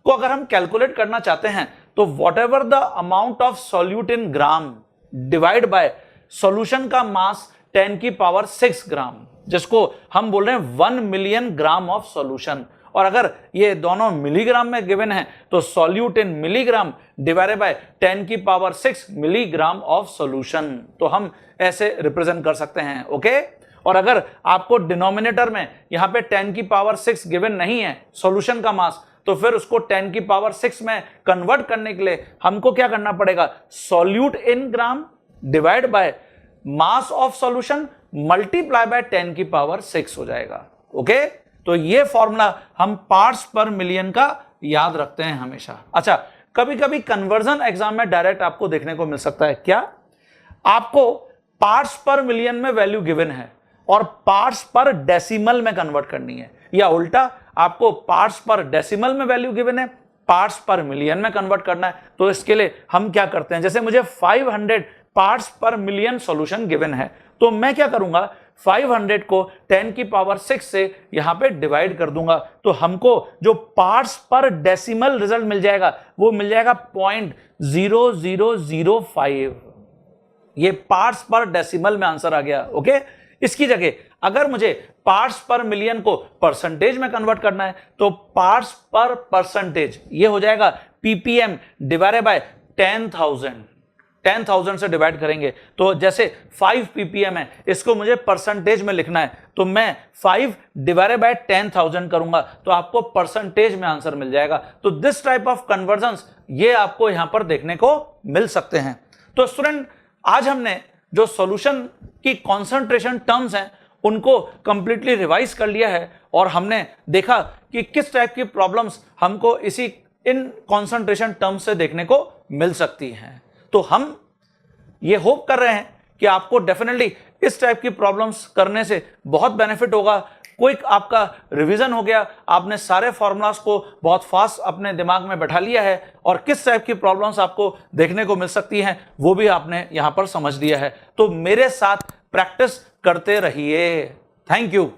को अगर हम कैलकुलेट करना चाहते हैं तो what ever the amount of solute in gram divide bye solution का मास 10⁻⁶ ग्राम, जिसको हम बोल रहे हैं 1 मिलियन ग्राम ऑफ सॉल्यूशन। और अगर ये दोनों मिलीग्राम में गिवन है तो solute in milligram divided by 10⁻⁶ milligram of solution, तो हम ऐसे रिप्रेजेंट कर सकते हैं। ओके, और अगर आपको डिनोमिनेटर में यहां पे 10⁻⁶ गिवन नहीं है सॉल्यूशन का मास, तो फिर उसको 10⁻⁶ में कन्वर्ट करने के लिए हमको क्या करना पड़ेगा, solute in gram divide bye mass of solution multiply by 10⁻⁶ हो जाएगा। ओके, तो ये फॉर्मूला हम पार्ट्स पर मिलियन का याद रखते हैं हमेशा। अच्छा, कभी कभी कन्वर्जन एग्जाम में डायरेक्ट आपको देखने को मिल सकता है, क्या आपको पार्ट्स पर मिलियन में वैल्यू गिवन है और पार्ट्स पर डेसिमल में कन्वर्ट करनी है, या उल्टा आपको पार्ट्स पर डेसिमल में वैल्यू गिवन है, पार्ट्स पर मिलियन में कन्वर्ट करना है। तो इसके लिए हम क्या करते हैं, जैसे मुझे 500 पार्ट्स पर मिलियन सॉल्यूशन गिवन है, तो मैं क्या करूंगा, 500 को 10⁻⁶ से यहां पे डिवाइड कर दूंगा, तो हमको जो पार्ट्स पर डेसिमल रिजल्ट मिल जाएगा वो मिल जाएगा 0.0005। ये पार्ट्स पर डेसिमल में आंसर आ गया। ओके, इसकी जगह अगर मुझे पार्ट्स पर मिलियन को परसेंटेज में कन्वर्ट करना है तो पार्ट्स पर परसेंटेज ये हो जाएगा ppm डिवाइडेड बाय 10,000 से डिवाइड करेंगे, तो जैसे 5 ppm है, इसको मुझे परसेंटेज में लिखना है तो मैं 5 डिवाइडेड बाय 10,000 करूंगा तो आपको परसेंटेज में आंसर मिल जाएगा। तो दिस टाइप ऑफ कन्वर्जन्स ये आपको यहां पर देखने को मिल सकते हैं। तो स्टूडेंट, आज हमने जो सॉल्यूशन की कॉन्सेंट्रेशन टर्म्स हैं उनको कंप्लीटली रिवाइज कर लिया है और हमने देखा कि किस टाइप की प्रॉब्लम्स हमको इन कॉन्सेंट्रेशन टर्म्स से देखने को मिल सकती हैं। तो हम ये होप कर रहे हैं कि आपको डेफिनेटली इस टाइप की प्रॉब्लम्स करने से बहुत बेनिफिट होगा। क्विक आपका रिवीजन हो गया, आपने सारे फॉर्मूलाज को बहुत फास्ट अपने दिमाग में बैठा लिया है और किस टाइप की प्रॉब्लम्स आपको देखने को मिल सकती हैं वो भी आपने यहां पर समझ लिया है। तो मेरे साथ प्रैक्टिस करते रहिए। Thank you.